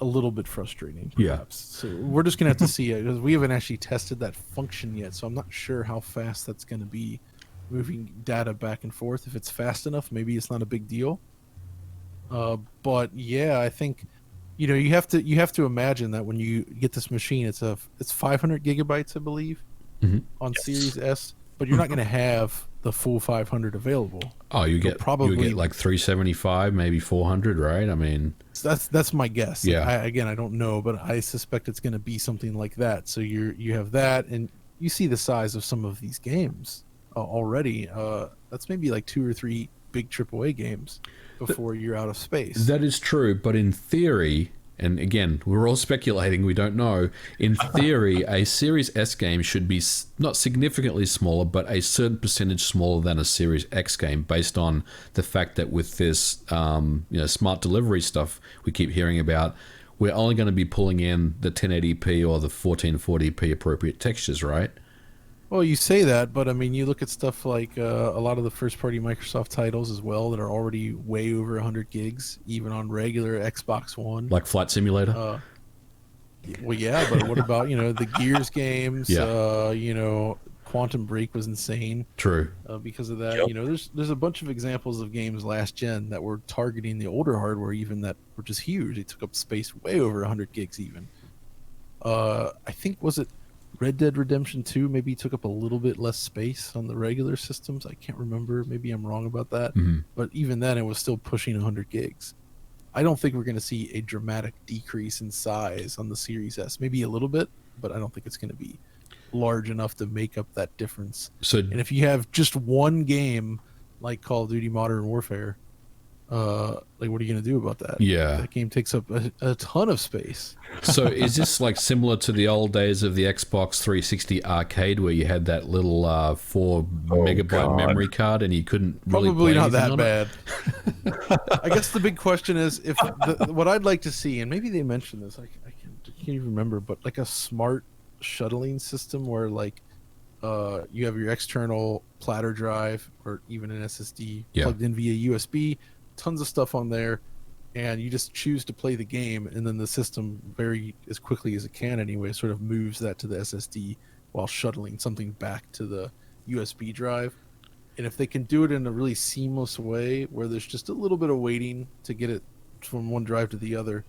a little bit frustrating, perhaps. So we're just going to have to see it because we haven't actually tested that function yet. So I'm not sure how fast that's going to be, moving data back and forth. If it's fast enough, maybe it's not a big deal. But yeah, I think. You have to imagine that when you get this machine, it's 500 gigabytes, I believe, on Series S, but you're not going to have the full 500 available. Oh, you get like 375, maybe 400, right? I mean, that's my guess. Yeah. I don't know, but I suspect it's going to be something like that. So you have that, and you see the size of some of these games already. That's maybe like 2 or 3 big AAA games before you're out of space. That is true, but in theory, and again, we're all speculating, we don't know, in theory, a Series S game should be not significantly smaller, but a certain percentage smaller than a Series X game, based on the fact that with this smart delivery stuff we keep hearing about, we're only going to be pulling in the 1080p or the 1440p appropriate textures, right? Well, you say that, but I mean, you look at stuff like a lot of the first-party Microsoft titles as well that are already way over 100 gigs, even on regular Xbox One. Like Flight Simulator? Well, yeah, but what about, the Gears games? Yeah. Quantum Break was insane. True. Because of that. Yep. There's a bunch of examples of games last gen that were targeting the older hardware, even that were just huge. They took up space way over 100 gigs even. I think, was it Red Dead Redemption 2 maybe took up a little bit less space on the regular systems? I can't remember. Maybe I'm wrong about that. Mm-hmm. But even then, it was still pushing 100 gigs. I don't think we're going to see a dramatic decrease in size on the Series S. Maybe a little bit, but I don't think it's going to be large enough to make up that difference. And if you have just one game like Call of Duty Modern Warfare, like, what are you going to do about that? Yeah. That game takes up a ton of space. So is this like similar to the old days of the Xbox 360 arcade where you had that little 4 megabyte memory card and you couldn't really Probably play not that anything bad. I guess the big question is if what I'd like to see, and maybe they mentioned this, I can't even remember, but like a smart shuttling system where like you have your external platter drive or even an SSD plugged in via USB, tons of stuff on there, and you just choose to play the game, and then the system very as quickly as it can anyway sort of moves that to the SSD while shuttling something back to the USB drive. And if they can do it in a really seamless way where there's just a little bit of waiting to get it from one drive to the other,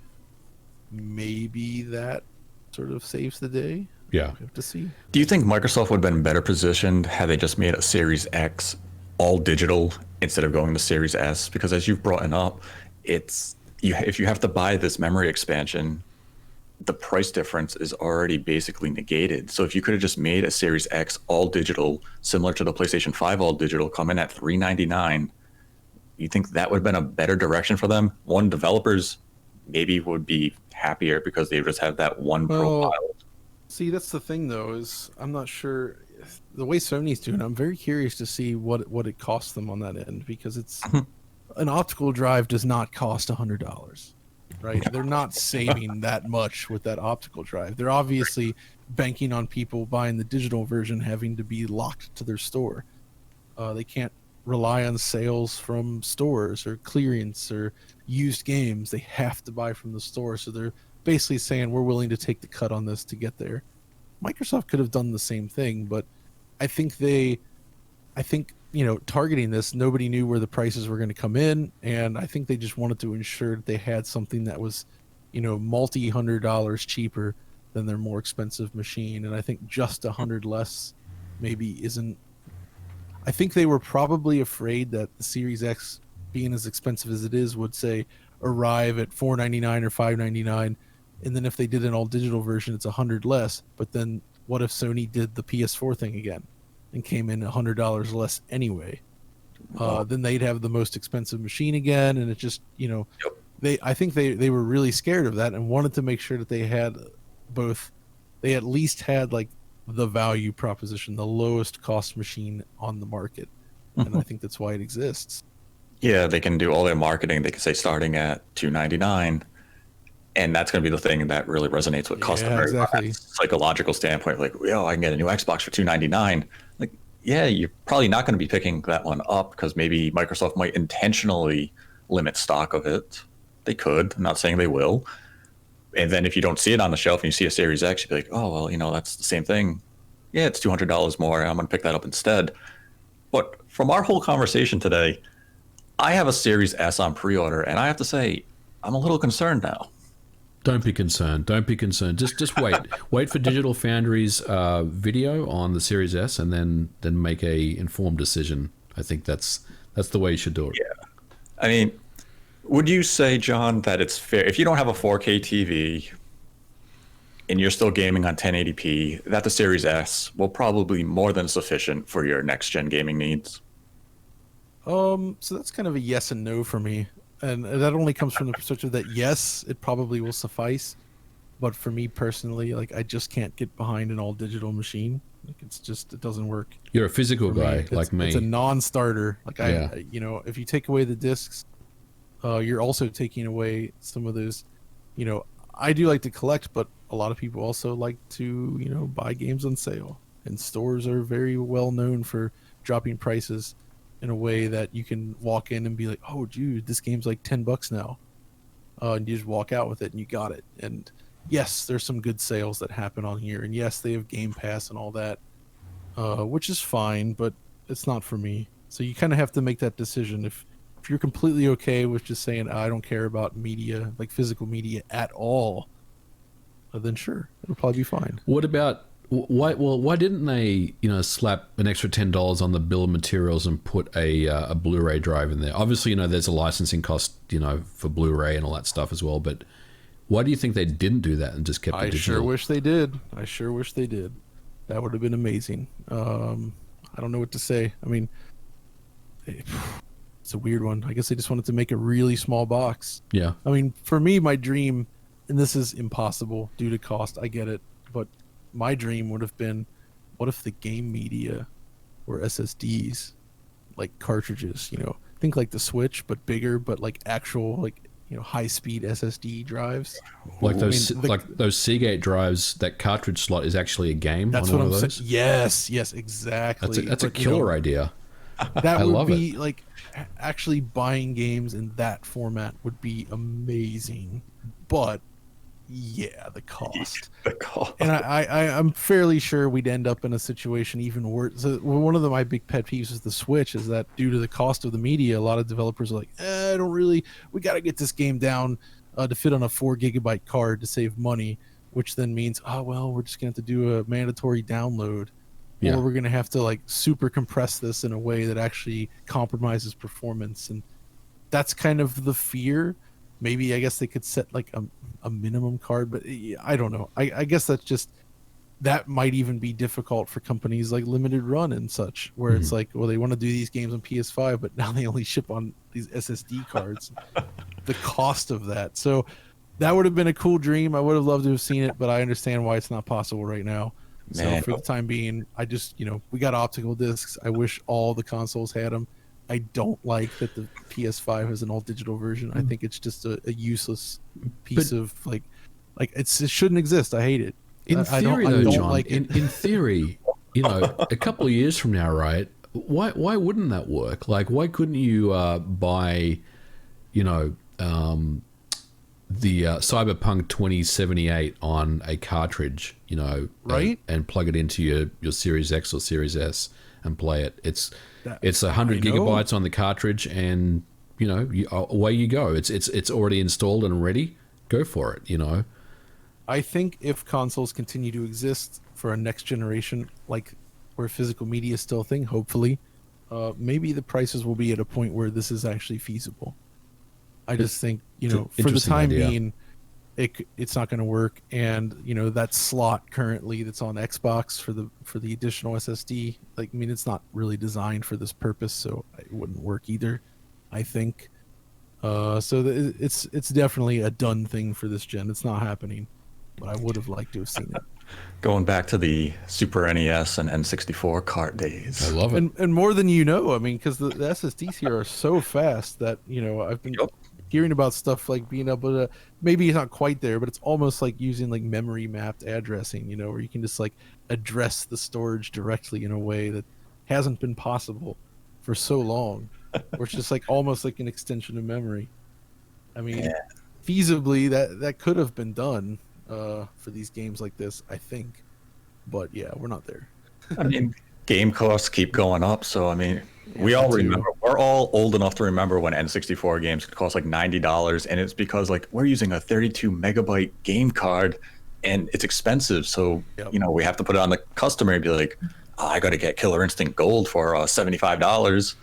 maybe that sort of saves the day. Yeah. We have to see. Do you think Microsoft would have been better positioned had they just made a Series X all digital instead of going to Series S? Because as you've brought up, if you have to buy this memory expansion, the price difference is already basically negated. So if you could have just made a Series X all digital, similar to the PlayStation 5 all digital, come in at $399, you think that would have been a better direction for them? One, developers maybe would be happier because they just have that one profile. See, that's the thing, though, is I'm not sure the way Sony's doing. I'm very curious to see what it costs them on that end, because it's an optical drive does not cost $100, right? They're not saving that much with that optical drive. They're obviously banking on people buying the digital version having to be locked to their store. They can't rely on sales from stores or clearance or used games. They have to buy from the store, so they're basically saying we're willing to take the cut on this to get there. Microsoft could have done the same thing, but I think targeting this, nobody knew where the prices were going to come in, and I think they just wanted to ensure that they had something that was, multi-$100 cheaper than their more expensive machine. And I think just $100 less maybe isn't. I think they were probably afraid that the Series X, being as expensive as it is, would say arrive at $499 or $599. And then if they did an all digital version, it's $100 less. But then what if Sony did the PS4 thing again and came in $100 less anyway? Then they'd have the most expensive machine again. And it just, I think they were really scared of that and wanted to make sure that they had both. They at least had like the value proposition, the lowest cost machine on the market. And I think that's why it exists. Yeah, they can do all their marketing. They can say starting at $299. And that's going to be the thing that really resonates with customers. Exactly. Psychological standpoint, like, I can get a new Xbox for $299. Like, yeah, you're probably not going to be picking that one up because maybe Microsoft might intentionally limit stock of it. They could. I'm not saying they will. And then if you don't see it on the shelf and you see a Series X, you'd be like, oh, well, that's the same thing. Yeah, it's $200 more. I'm going to pick that up instead. But from our whole conversation today, I have a Series S on pre-order, and I have to say, I'm a little concerned now. Don't be concerned. Just wait. Wait for Digital Foundry's video on the Series S, and then make a informed decision. I think that's the way you should do it. Yeah. I mean, would you say, John, that it's fair if you don't have a 4K TV and you're still gaming on 1080p, that the Series S will probably be more than sufficient for your next gen gaming needs? So that's kind of a yes and no for me. And that only comes from the perspective that, yes, it probably will suffice. But for me personally, like, I just can't get behind an all digital machine. Like, it doesn't work. You're a physical guy like me. It's a non-starter. Like, Yeah. If you take away the discs, you're also taking away some of those, I do like to collect, but a lot of people also like to, buy games on sale. And stores are very well known for dropping prices in a way that you can walk in and be like, "Oh, dude, this game's like $10 now," and you just walk out with it and you got it. And yes, there's some good sales that happen on here, and yes, they have Game Pass and all that, which is fine, but it's not for me. So you kind of have to make that decision. If you're completely okay with just saying, I don't care about media, like physical media at all, then sure, it'll probably be fine. What about why didn't they slap an extra $10 on the bill of materials and put a Blu-ray drive in there? Obviously, there's a licensing cost for Blu-ray and all that stuff as well, but why do you think they didn't do that and just kept it digital? I sure wish they did. That would have been amazing. I don't know what to say. I mean, it's a weird one. I guess they just wanted to make a really small box. Yeah. I mean, for me, my dream, and this is impossible due to cost, I get it, but my dream would have been, what if the game media were SSDs, like cartridges, think like the Switch, but bigger, but like actual, high-speed SSD drives. Like those Seagate drives, that cartridge slot is actually a game. That's on what one I'm of those? saying. Yes, exactly. That's a killer idea. That I would love be it. like actually buying games in that format would be amazing. But yeah, the cost. And I'm fairly sure we'd end up in a situation even worse. So one of my big pet peeves with the Switch is that due to the cost of the media, a lot of developers are like, we got to get this game down to fit on a 4 GB card to save money, which then means, we're just going to have to do a mandatory download. Yeah. Or we're going to have to super compress this in a way that actually compromises performance. And that's kind of the fear. Maybe I guess they could set a minimum card, but I don't know. I guess that might even be difficult for companies like Limited Run and such, where it's like, well, they want to do these games on PS5, but now they only ship on these SSD cards. The cost of that. So that would have been a cool dream. I would have loved to have seen it, but I understand why it's not possible right now. Man. So for the time being, I just, we got optical discs. I wish all the consoles had them. I don't like that the PS5 has an all digital version. I think it's just a useless piece of it shouldn't exist. I hate it. In theory, though, John, like in theory, a couple of years from now, right? Why wouldn't that work? Like, why couldn't you buy, the Cyberpunk 2078 on a cartridge, right, and plug it into your Series X or Series S and play it? It's 100 gigabytes on the cartridge, and away you go. It's already installed and ready. Go for it. I think if consoles continue to exist for a next generation, like where physical media is still a thing, hopefully, maybe the prices will be at a point where this is actually feasible. I just think, for the time being, it's not going to work. And, that slot currently that's on Xbox for the additional SSD, it's not really designed for this purpose, so it wouldn't work either, I think. It's definitely a done thing for this gen. It's not happening, but I would have liked to have seen it. Going back to the Super NES and N64 cart days. I love it. And more than because the SSDs here are so fast that, I've been hearing about stuff like being able to, maybe it's not quite there, but it's almost like using memory mapped addressing, where you can just address the storage directly in a way that hasn't been possible for so long, where it's just almost like an extension of memory. I mean, feasibly that could have been done for these games like this, I think, but yeah, we're not there. I mean, game costs keep going up, so we all remember. We're all old enough to remember when N64 games could cost $90, and it's because we're using a 32 megabyte game card, and it's expensive. So we have to put it on the customer and be like, I got to get Killer Instinct Gold for $75,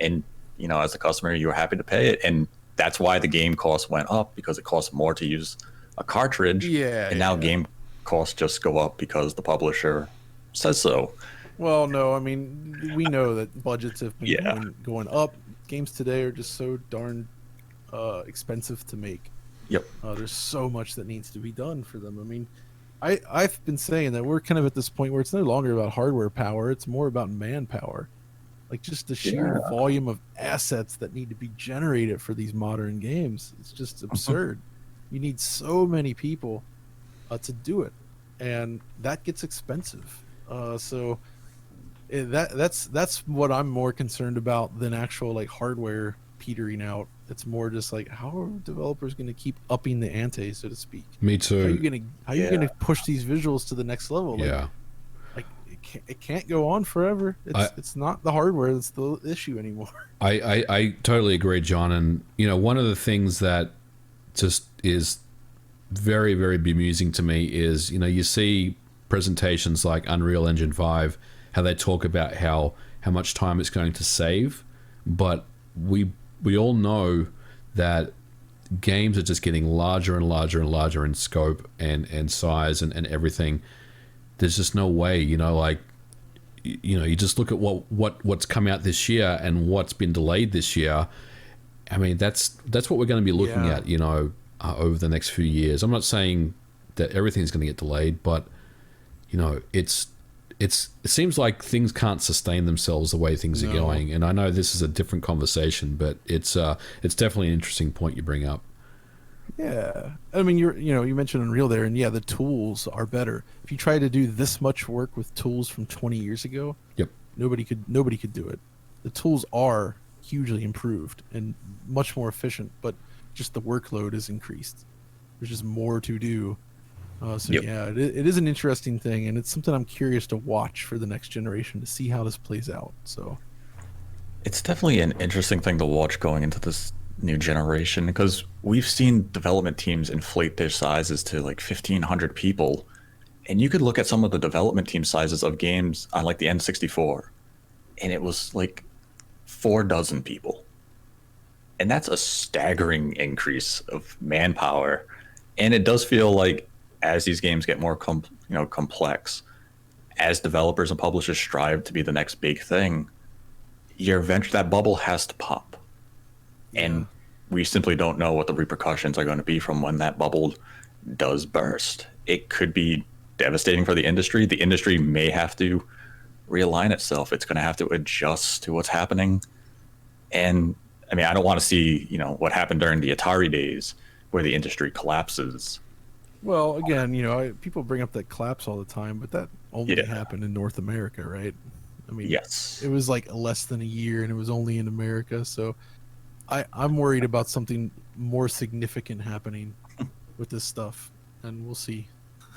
and as a customer, you're happy to pay it, and that's why the game cost went up, because it costs more to use a cartridge. And now game costs just go up because the publisher says so. Well, no, we know that budgets have been going up. Games today are just so darn expensive to make. Yep. There's so much that needs to be done for them. I've been saying that we're kind of at this point where it's no longer about hardware power. It's more about manpower. Just the sheer volume of assets that need to be generated for these modern games. It's just absurd. You need so many people to do it, and that gets expensive. That's what I'm more concerned about than actual like hardware petering out. It's more just like, how are developers going to keep upping the ante, so to speak? Me too. How are you gonna push these visuals to the next level? Like it can't go on forever. It's not the hardware that's the issue anymore. I totally agree, John. And one of the things that just is very, very bemusing to me is you see presentations like Unreal Engine 5, how they talk about how much time it's going to save, but we all know that games are just getting larger and larger and larger in scope and size and everything. There's just no way, you just look at what's come out this year and what's been delayed this year. I mean, that's what we're going to be looking at, over the next few years. I'm not saying that everything's going to get delayed, but it seems like things can't sustain themselves the way things are going. And I know this is a different conversation, but it's definitely an interesting point you bring up. Yeah, I mean, you mentioned Unreal there, and the tools are better. If you try to do this much work with tools from 20 years ago, yep, nobody could do it. The tools are hugely improved and much more efficient, but just the workload is increased. There's just more to do. It is an interesting thing, and it's something I'm curious to watch for the next generation to see how this plays out. So it's definitely an interesting thing to watch going into this new generation, because we've seen development teams inflate their sizes to like 1,500 people, and you could look at some of the development team sizes of games on like the N64, and it was like 4 dozen people, and that's a staggering increase of manpower. And it does feel like as these games get more complex, as developers and publishers strive to be the next big thing, that bubble has to pop. And we simply don't know what the repercussions are going to be from when that bubble does burst. It could be devastating for the industry. The industry may have to realign itself. It's going to have to adjust to what's happening. And I mean, I don't want to see, what happened during the Atari days where the industry collapses. Well, again, people bring up that collapse all the time, but that only happened in North America, right? I mean, yes, it was like less than a year, and it was only in America. So I'm worried about something more significant happening with this stuff, and we'll see.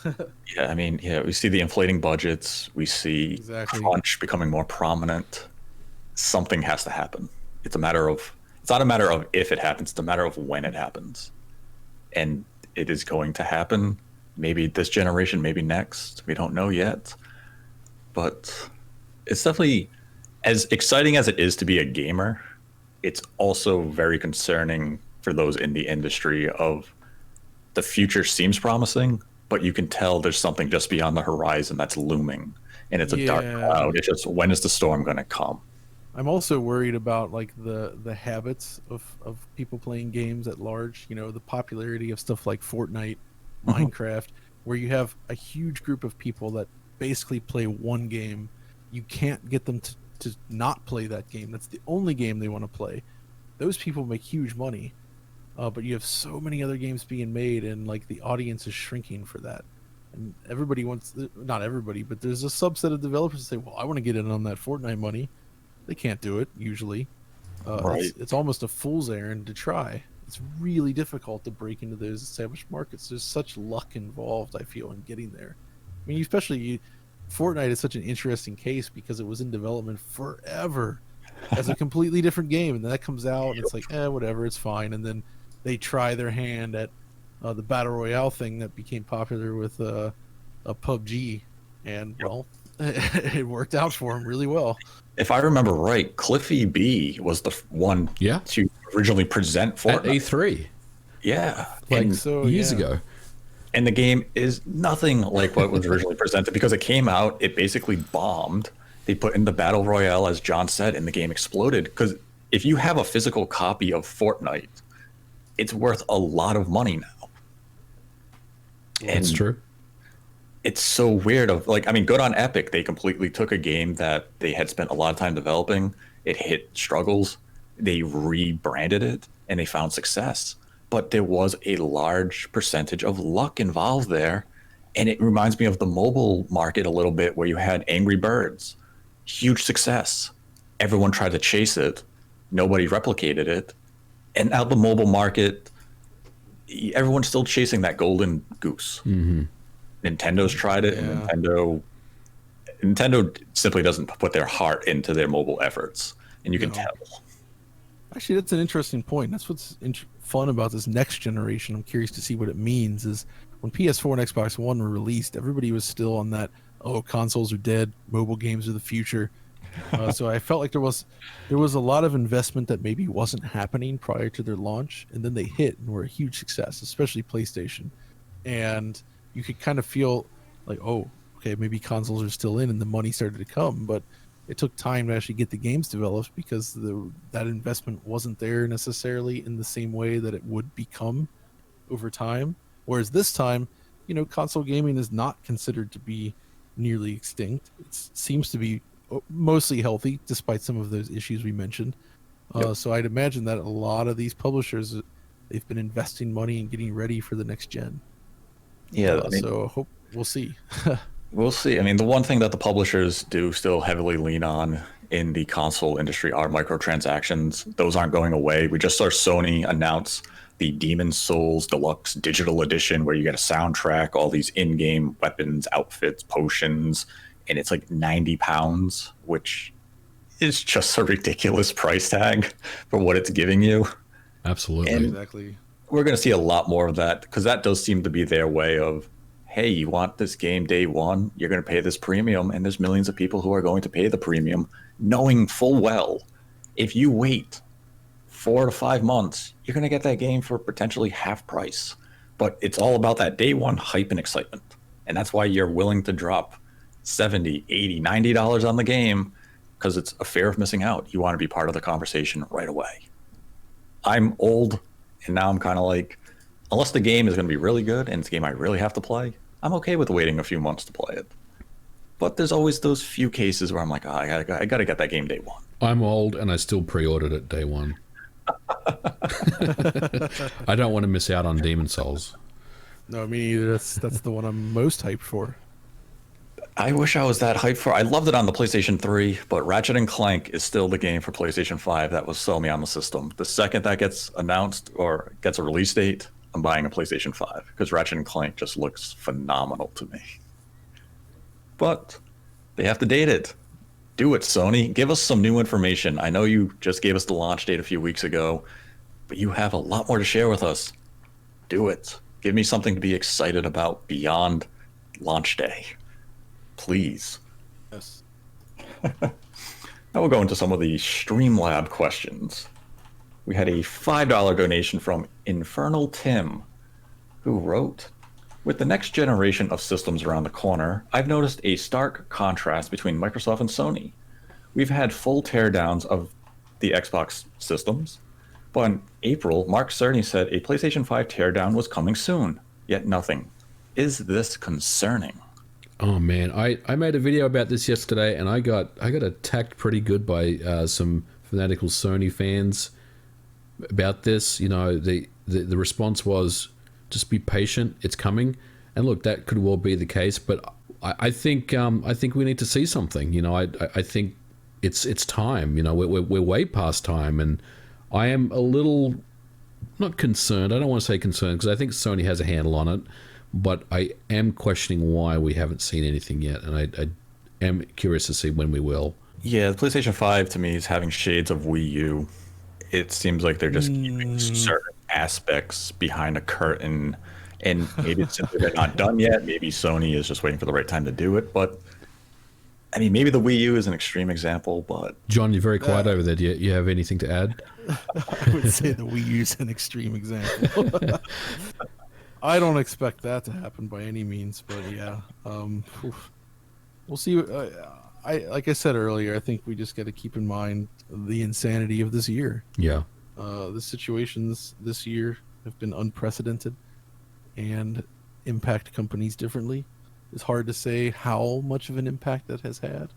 We see the inflating budgets. We see crunch becoming more prominent. Something has to happen. It's not a matter of if it happens, it's a matter of when it happens. And it is going to happen. Maybe this generation, maybe next. We don't know yet. But it's definitely, as exciting as it is to be a gamer, it's also very concerning for those in the industry of the future seems promising, but you can tell there's something just beyond the horizon that's looming, and it's a dark cloud. It's just, when is the storm going to come? I'm also worried about like the habits of people playing games at large. The popularity of stuff like Fortnite, Minecraft, where you have a huge group of people that basically play one game. You can't get them to not play that game. That's the only game they want to play. Those people make huge money, but you have so many other games being made, and like the audience is shrinking for that. And everybody wants, not everybody, but there's a subset of developers that say, well, I want to get in on that Fortnite money. They can't do it usually. Right. It's almost a fool's errand to try. It's really difficult to break into those established markets. There's such luck involved, I feel, in getting there. I mean, Fortnite is such an interesting case because it was in development forever as a completely different game, and then that comes out and it's like, whatever, it's fine. And then they try their hand at the battle royale thing that became popular with a PUBG, and well, it worked out for them really well. If I remember right, Cliffy B was the one to originally present Fortnite at E3. Yeah, years ago. And the game is nothing like what was originally presented, because it came out, it basically bombed. They put in the battle royale, as John said, and the game exploded. Because if you have a physical copy of Fortnite, it's worth a lot of money now. That's true. It's so weird. Good on Epic. They completely took a game that they had spent a lot of time developing. It hit struggles. They rebranded it, and they found success. but there was a large percentage of luck involved there. And it reminds me of the mobile market a little bit, where you had Angry Birds, huge success. Everyone tried to chase it. Nobody replicated it. And now the mobile market, everyone's still chasing that golden goose. Mm-hmm. Nintendo's tried it, and Nintendo simply doesn't put their heart into their mobile efforts, and you can tell. Actually, that's an interesting point. That's what's fun about this next generation. I'm curious to see what it means. Is when PS4 and Xbox One were released, everybody was still on that, oh, consoles are dead, mobile games are the future. So I felt like there was a lot of investment that maybe wasn't happening prior to their launch, and then they hit and were a huge success, especially PlayStation. And you could kind of feel like, oh, okay, maybe consoles are still in, and the money started to come, but it took time to actually get the games developed because that investment wasn't there necessarily in the same way that it would become over time. Whereas this time, console gaming is not considered to be nearly extinct. It seems to be mostly healthy, despite some of those issues we mentioned. So I'd imagine that a lot of these publishers, they've been investing money and getting ready for the next gen. Yeah, so I hope we'll see. We'll see. I mean, the one thing that the publishers do still heavily lean on in the console industry are microtransactions. Those aren't going away. We just saw Sony announce the Demon's Souls Deluxe Digital Edition, where you get a soundtrack, all these in-game weapons, outfits, potions, and it's like £90, which is just a ridiculous price tag for what it's giving you. Absolutely. And Exactly. we're going to see a lot more of that, because that does seem to be their way of, hey, you want this game day one, you're going to pay this premium, and there's millions of people who are going to pay the premium, knowing full well if you wait 4 to 5 months, you're going to get that game for potentially half price. But it's all about that day one hype and excitement. And that's why you're willing to drop $70, $80, $90 on the game, because it's a fear of missing out. You want to be part of the conversation right away. I'm old, and now I'm kind of like, unless the game is going to be really good and it's a game I really have to play, I'm okay with waiting a few months to play it. But there's always those few cases where I'm like, I got to get that game day one. I'm old and I still pre-ordered it day one. I don't want to miss out on Demon's Souls. No, me either. That's the one I'm most hyped for. I wish I was that hyped for. I loved it on the PlayStation 3, but Ratchet & Clank is still the game for PlayStation 5 that will sell me on the system. The second that gets announced or gets a release date, I'm buying a PlayStation 5, because Ratchet & Clank just looks phenomenal to me. But they have to date it. Do it, Sony. Give us some new information. I know you just gave us the launch date a few weeks ago, but you have a lot more to share with us. Do it. Give me something to be excited about beyond launch day. Please. Yes. Now we'll go into some of the Streamlab questions. We had a $5 donation from Infernal Tim, who wrote, with the next generation of systems around the corner, I've noticed a stark contrast between Microsoft and Sony. We've had full teardowns of the Xbox systems, but in April, Mark Cerny said a PlayStation 5 teardown was coming soon, yet nothing. Is this concerning? Oh man, I made a video about this yesterday, and I got attacked pretty good by some fanatical Sony fans about this. The response was, just be patient, it's coming. And look, that could well be the case, but I think we need to see something. I think it's time. We're way past time, and I am a little not concerned. I don't want to say concerned, because I think Sony has a handle on it, but I am questioning why we haven't seen anything yet, and I am curious to see when we will. Yeah, the PlayStation 5 to me is having shades of Wii U. It seems like they're just keeping certain aspects behind a curtain, and maybe it's simply they're not done yet. Maybe Sony is just waiting for the right time to do it. But I mean, maybe the Wii U is an extreme example, but John, you're very quiet over there. Do you have anything to add? I would say the Wii U is an extreme example. I don't expect that to happen by any means, but yeah, we'll see. Like I said earlier, I think we just got to keep in mind the insanity of this year. Yeah. The situations this year have been unprecedented and impact companies differently. It's hard to say how much of an impact that has had,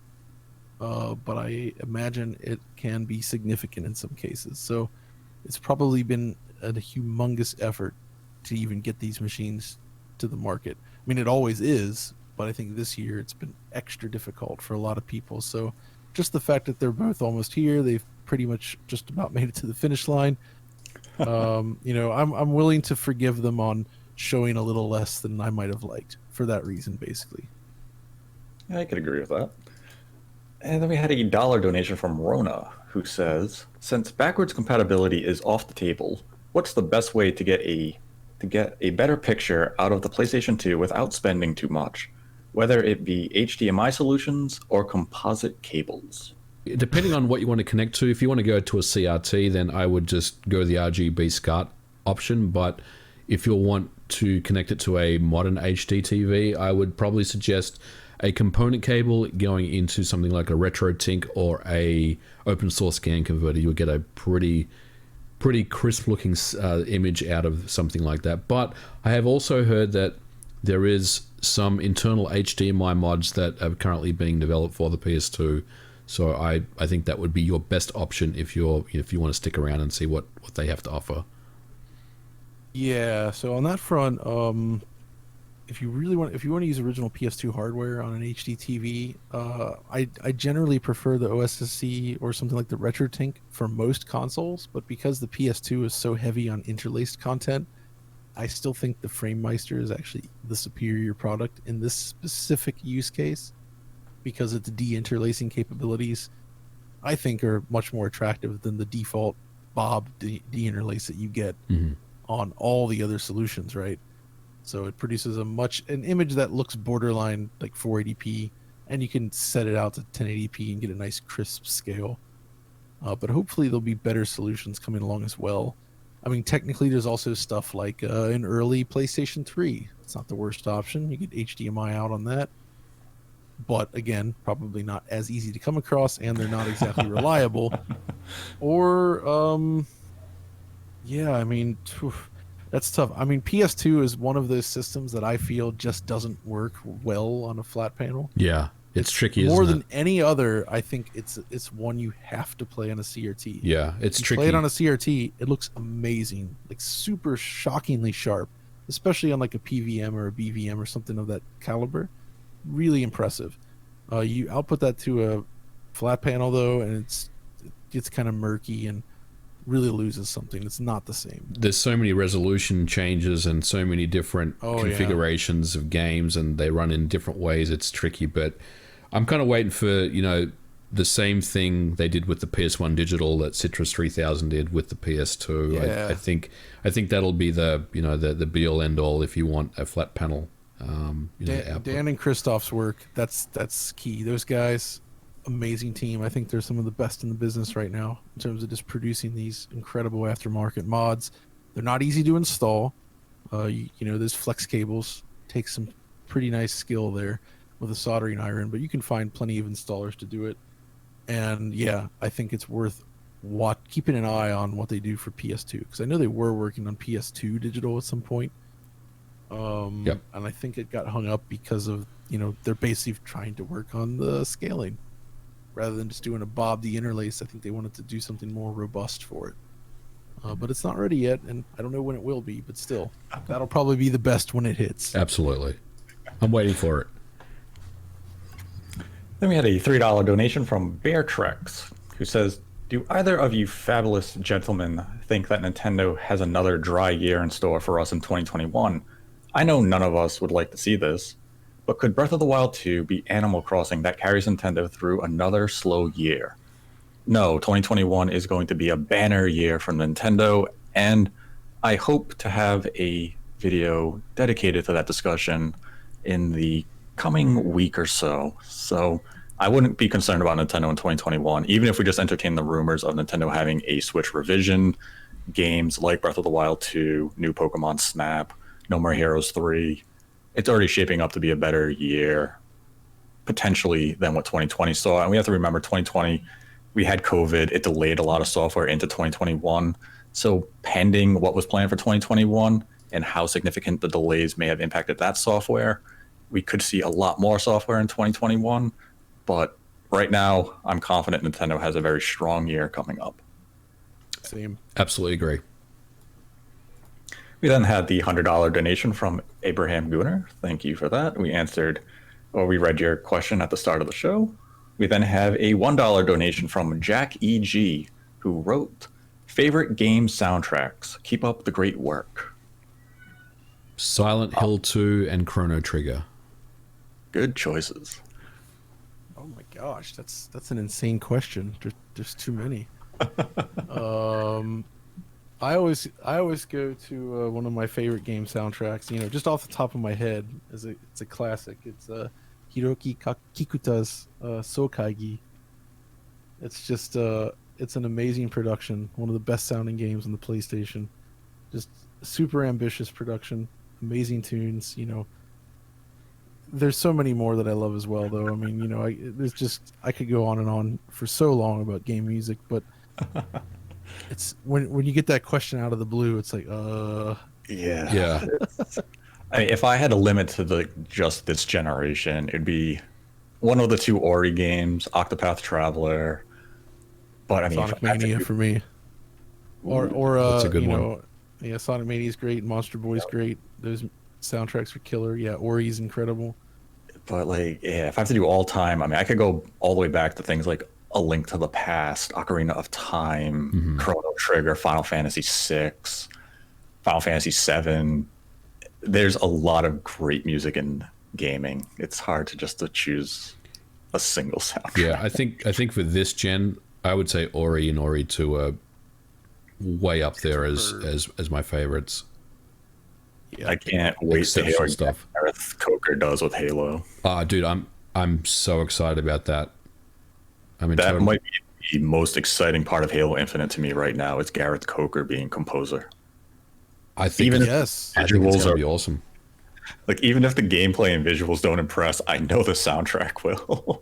but I imagine it can be significant in some cases. So it's probably been a humongous effort to even get these machines to the market. I mean, it always is, but I think this year it's been extra difficult for a lot of people. So just the fact that they're both almost here, they've pretty much just about made it to the finish line. I'm willing to forgive them on showing a little less than I might have liked for that reason, basically. Yeah, I could agree with that. And then we had a $1 donation from Rona, who says, since backwards compatibility is off the table, what's the best way to get a better picture out of the PlayStation 2 without spending too much, whether it be HDMI solutions or composite cables? Depending on what you want to connect to, if you want to go to a CRT, then I would just go the RGB SCART option. But if you'll want to connect it to a modern HD TV, I would probably suggest a component cable going into something like a RetroTink or a open source scan converter. You'll get a pretty crisp looking image out of something like that. But I have also heard that there is some internal HDMI mods that are currently being developed for the PS2. So I think that would be your best option if you want to stick around and see what they have to offer. Yeah, so on that front, if you want to use original PS2 hardware on an HD TV, I generally prefer the OSSC or something like the RetroTink for most consoles, but because the PS2 is so heavy on interlaced content, I still think the FrameMeister is actually the superior product in this specific use case, because its de-interlacing capabilities, I think, are much more attractive than the default Bob de-interlace that you get on all the other solutions, right? So it produces an image that looks borderline like 480p, and you can set it out to 1080p and get a nice crisp scale. But hopefully there'll be better solutions coming along as well. I mean, technically there's also stuff like an early PlayStation 3. It's not the worst option. You get HDMI out on that. But again, probably not as easy to come across, and they're not exactly reliable. Or, yeah, I mean, that's tough. I mean, PS2 is one of those systems that I feel just doesn't work well on a flat panel. Yeah, it's tricky. More isn't than any other, I think it's one you have to play on a CRT. Yeah, it's tricky. Play it on a CRT, it looks amazing, like super shockingly sharp, especially on like a PVM or a BVM or something of that caliber. Really impressive. You output that to a flat panel though, and it gets kind of murky and really loses something. It's not the same. There's so many resolution changes and so many different configurations of games, and they run in different ways. It's tricky, but I'm kind of waiting for the same thing they did with the PS1 digital that Citrus 3000 did with the PS2. Yeah. I think that'll be the be all end all if you want a flat panel. Dan and Christoph's work, that's key. Those guys, amazing team. I think they're some of the best in the business right now in terms of just producing these incredible aftermarket mods. They're not easy to install. Those flex cables take some pretty nice skill there with a soldering iron, but you can find plenty of installers to do it. And yeah, I think it's worth keeping an eye on what they do for PS2, because I know they were working on PS2 digital at some point. And I think it got hung up because of they're basically trying to work on the scaling rather than just doing a Bob the interlace. I think they wanted to do something more robust for it, but it's not ready yet, and I don't know when it will be, but still, that'll probably be the best when it hits. Absolutely. I'm waiting for it. Then we had a $3 donation from Beartrex, who says, do either of you fabulous gentlemen think that Nintendo has another dry year in store for us in 2021? I know none of us would like to see this, but could Breath of the Wild 2 be Animal Crossing that carries Nintendo through another slow year? No, 2021 is going to be a banner year for Nintendo, and I hope to have a video dedicated to that discussion in the coming week or so. So I wouldn't be concerned about Nintendo in 2021, even if we just entertain the rumors of Nintendo having a Switch revision, games like Breath of the Wild 2, new Pokemon Snap, No More Heroes 3. It's already shaping up to be a better year, potentially, than what 2020 saw. And we have to remember 2020, we had COVID. It delayed a lot of software into 2021. So pending what was planned for 2021 and how significant the delays may have impacted that software, we could see a lot more software in 2021. But right now, I'm confident Nintendo has a very strong year coming up. Same. Absolutely agree. We then had the $100 donation from Abraham Gunner. Thank you for that. We read your question at the start of the show. We then have a $1 donation from Jack E.G., who wrote, favorite game soundtracks. Keep up the great work. Silent Hill 2 and Chrono Trigger. Good choices. Oh my gosh, that's an insane question. There's too many. I always go to one of my favorite game soundtracks. You know, just off the top of my head, it's a classic. It's Hiroki Kikuta's Sokaigi. It's just it's an amazing production. One of the best sounding games on the PlayStation. Just super ambitious production, amazing tunes. You know, there's so many more that I love as well, though. I mean, you know, I could go on and on for so long about game music, but it's when you get that question out of the blue, it's like, Yeah. I mean, if I had a limit to just this generation, it'd be one of the two Ori games, Octopath Traveler. But I mean, Sonic Mania for me, or That's a good you one. know, yeah, Sonic Mania is great, Monster Boy's great. Those soundtracks are killer. Yeah, Ori's incredible. But like, yeah, if I have to do all time, I mean, I could go all the way back to things like A Link to the Past, Ocarina of Time, Chrono Trigger, Final Fantasy VI, Final Fantasy VII. There's a lot of great music in gaming. It's hard to choose a single soundtrack. Yeah, I think for this gen, I would say Ori and Ori 2 are way up there as my favorites. Yeah, I can't wait to hear Exceptional what stuff. Gareth Coker does with Halo. Dude, I'm so excited about that. I mean, That might be the most exciting part of Halo Infinite to me right now. It's Gareth Coker being composer. I think even if yes. I think it's visuals gonna are be awesome. like, even if the gameplay and visuals don't impress, I know the soundtrack will.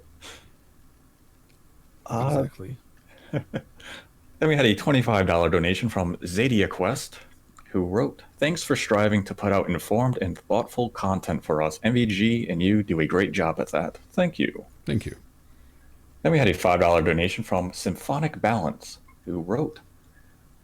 Exactly. Then we had a $25 donation from Zadia Quest, who wrote, thanks for striving to put out informed and thoughtful content for us. MVG and you do a great job at that. Thank you. Thank you. Then we had a $5 donation from Symphonic Balance, who wrote,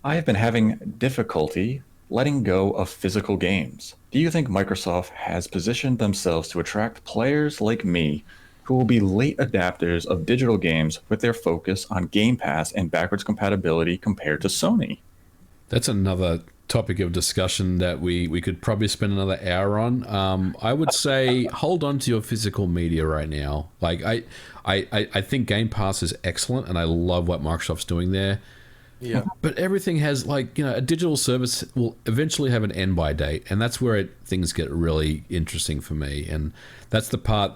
I have been having difficulty letting go of physical games. Do you think Microsoft has positioned themselves to attract players like me who will be late adapters of digital games with their focus on Game Pass and backwards compatibility compared to Sony? That's another topic of discussion that we could probably spend another hour on. I would say hold on to your physical media right now. Like I think Game Pass is excellent, and I love what Microsoft's doing there. Yeah. But everything has, like, you know, a digital service will eventually have an end by date, and that's where things get really interesting for me. And that's the part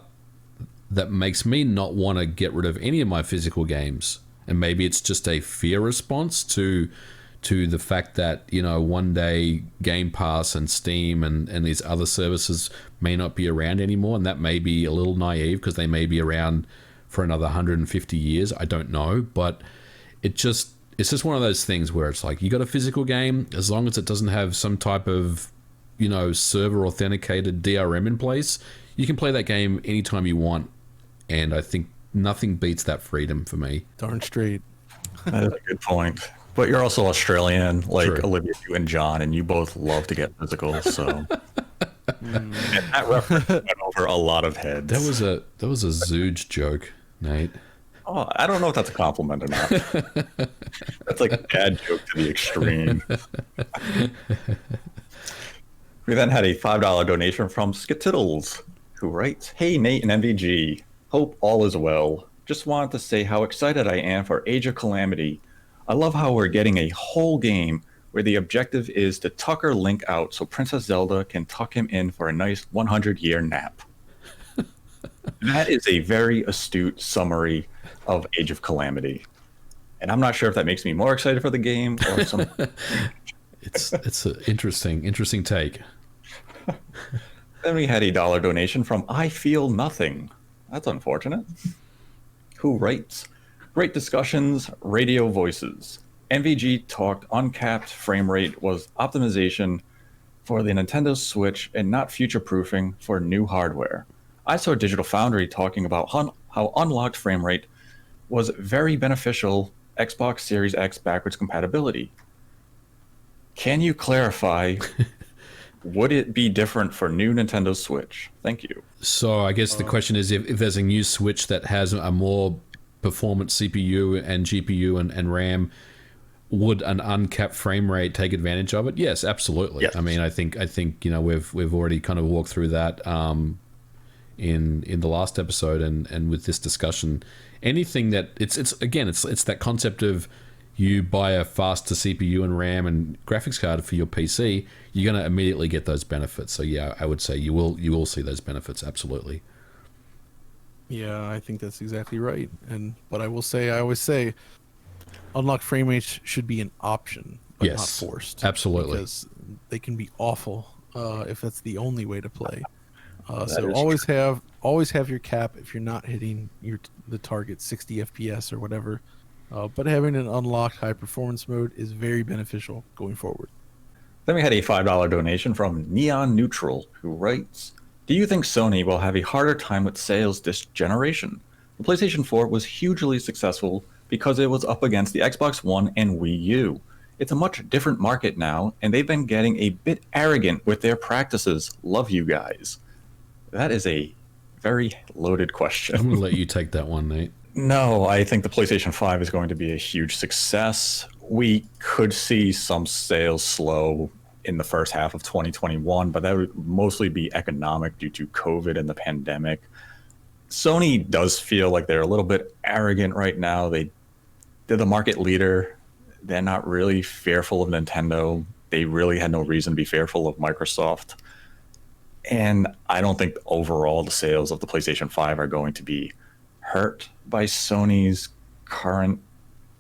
that makes me not want to get rid of any of my physical games. And maybe it's just a fear response to the fact that, you know, one day Game Pass and Steam and these other services may not be around anymore, and that may be a little naive because they may be around for another 150 years. I don't know, but it's just one of those things where it's like, you got a physical game, as long as it doesn't have some type of, you know, server authenticated DRM in place, you can play that game anytime you want. And I think nothing beats that freedom for me. Darn straight. That is a good point. But you're also Australian, like True. Olivia, you and John, and you both love to get physical. So and that reference went over a lot of heads. That was a Zooge joke, Nate. Oh, I don't know if that's a compliment or not. That's like a dad joke to the extreme. We then had a $5 donation from Skittles, who writes, hey, Nate and MVG. Hope all is well. Just wanted to say how excited I am for Age of Calamity. I love how we're getting a whole game where the objective is to Tucker Link out so Princess Zelda can tuck him in for a nice 100-year nap. That is a very astute summary of Age of Calamity. And I'm not sure if that makes me more excited for the game or something. It's an interesting take. Then we had a $1 donation from I Feel Nothing. That's unfortunate. Who writes, great discussions, radio voices. MVG talked uncapped frame rate was optimization for the Nintendo Switch and not future-proofing for new hardware. I saw Digital Foundry talking about how unlocked frame rate was very beneficial Xbox Series X backwards compatibility. Can you clarify would it be different for new Nintendo Switch? Thank you. So I guess the question is if there's a new Switch that has a more performant CPU and GPU and RAM, would an uncapped frame rate take advantage of it? Yes, absolutely. Yes. I mean, I think we've already kind of walked through that in the last episode and with this discussion. Anything that it's that concept of you buy a faster CPU and RAM and graphics card for your PC, you're going to immediately get those benefits. So yeah, I would say you will see those benefits, absolutely. Yeah, I think that's exactly right. But I always say, unlocked frame rates should be an option, but not forced. Absolutely. Because they can be awful if that's the only way to play. So is always have your cap if you're not hitting the target 60 FPS or whatever. But having an unlocked high performance mode is very beneficial going forward. Then we had a $5 donation from Neon Neutral, who writes, do you think Sony will have a harder time with sales this generation? The PlayStation 4 was hugely successful because it was up against the Xbox One and Wii U. It's a much different market now, and they've been getting a bit arrogant with their practices. Love you guys. That is a very loaded question. I'm going to let you take that one, Nate. No, I think the PlayStation 5 is going to be a huge success. We could see some sales slow in the first half of 2021, but that would mostly be economic due to COVID and the pandemic. Sony does feel like they're a little bit arrogant right now. They're the market leader. They're not really fearful of Nintendo. They really had no reason to be fearful of Microsoft. And I don't think overall the sales of the PlayStation 5 are going to be hurt by Sony's current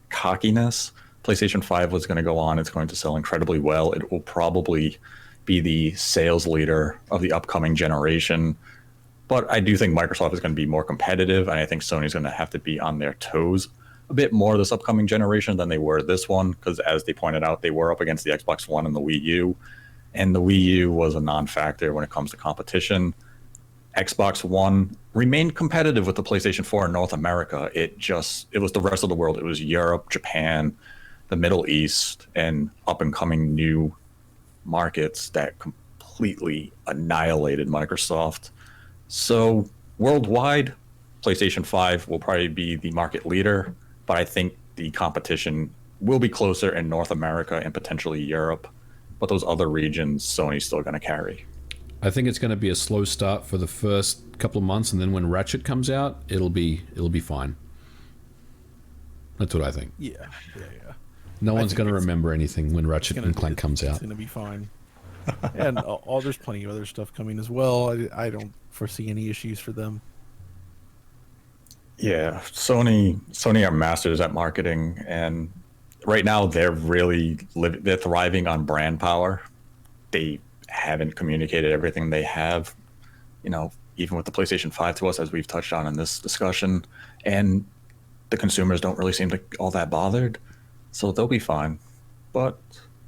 cockiness. PlayStation 5 was going to go on. It's going to sell incredibly well. It will probably be the sales leader of the upcoming generation. But I do think Microsoft is going to be more competitive, and I think Sony's going to have to be on their toes a bit more this upcoming generation than they were this one, because as they pointed out, they were up against the Xbox One and the Wii U, and the Wii U was a non-factor when it comes to competition. Xbox One remained competitive with the PlayStation 4 in North America. It was the rest of the world. It was Europe, Japan, the Middle East, and up-and-coming new markets that completely annihilated Microsoft. So worldwide, PlayStation 5 will probably be the market leader, but I think the competition will be closer in North America and potentially Europe. But those other regions, Sony's still going to carry. I think it's going to be a slow start for the first couple of months, and then when Ratchet comes out, it'll be fine. That's what I think. Yeah. No one's going to remember anything when Ratchet and Clank comes out. It's going to be fine. And there's plenty of other stuff coming as well. I don't foresee any issues for them. Yeah, Sony are masters at marketing, and right now they're thriving on brand power. They haven't communicated everything they have, even with the PlayStation 5 to us, as we've touched on in this discussion, and the consumers don't really seem all that bothered, so they'll be fine. But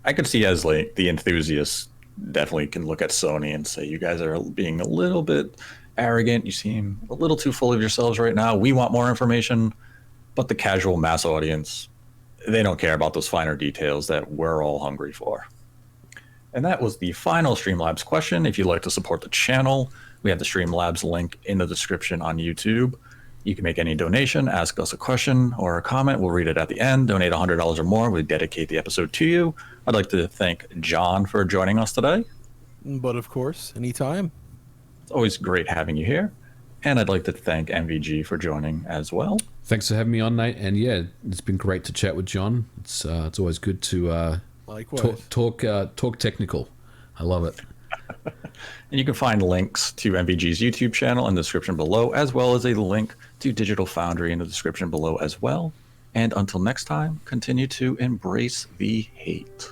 I could see as the enthusiasts definitely can look at Sony and say, you guys are being a little bit arrogant. You seem a little too full of yourselves right now. We want more information. But the casual mass audience, they don't care about those finer details that we're all hungry for. And that was the final Streamlabs question. If you'd like to support the channel, we have the Streamlabs link in the description on YouTube. You can make any donation, ask us a question or a comment. We'll read it at the end. Donate $100 or more. We dedicate the episode to you. I'd like to thank John for joining us today. But of course, anytime. It's always great having you here. And I'd like to thank MVG for joining as well. Thanks for having me on, Nate. And yeah, it's been great to chat with John. It's always good to talk technical. I love it. And you can find links to MVG's YouTube channel in the description below, as well as a link to Digital Foundry in the description below as well. And until next time, continue to embrace the hate.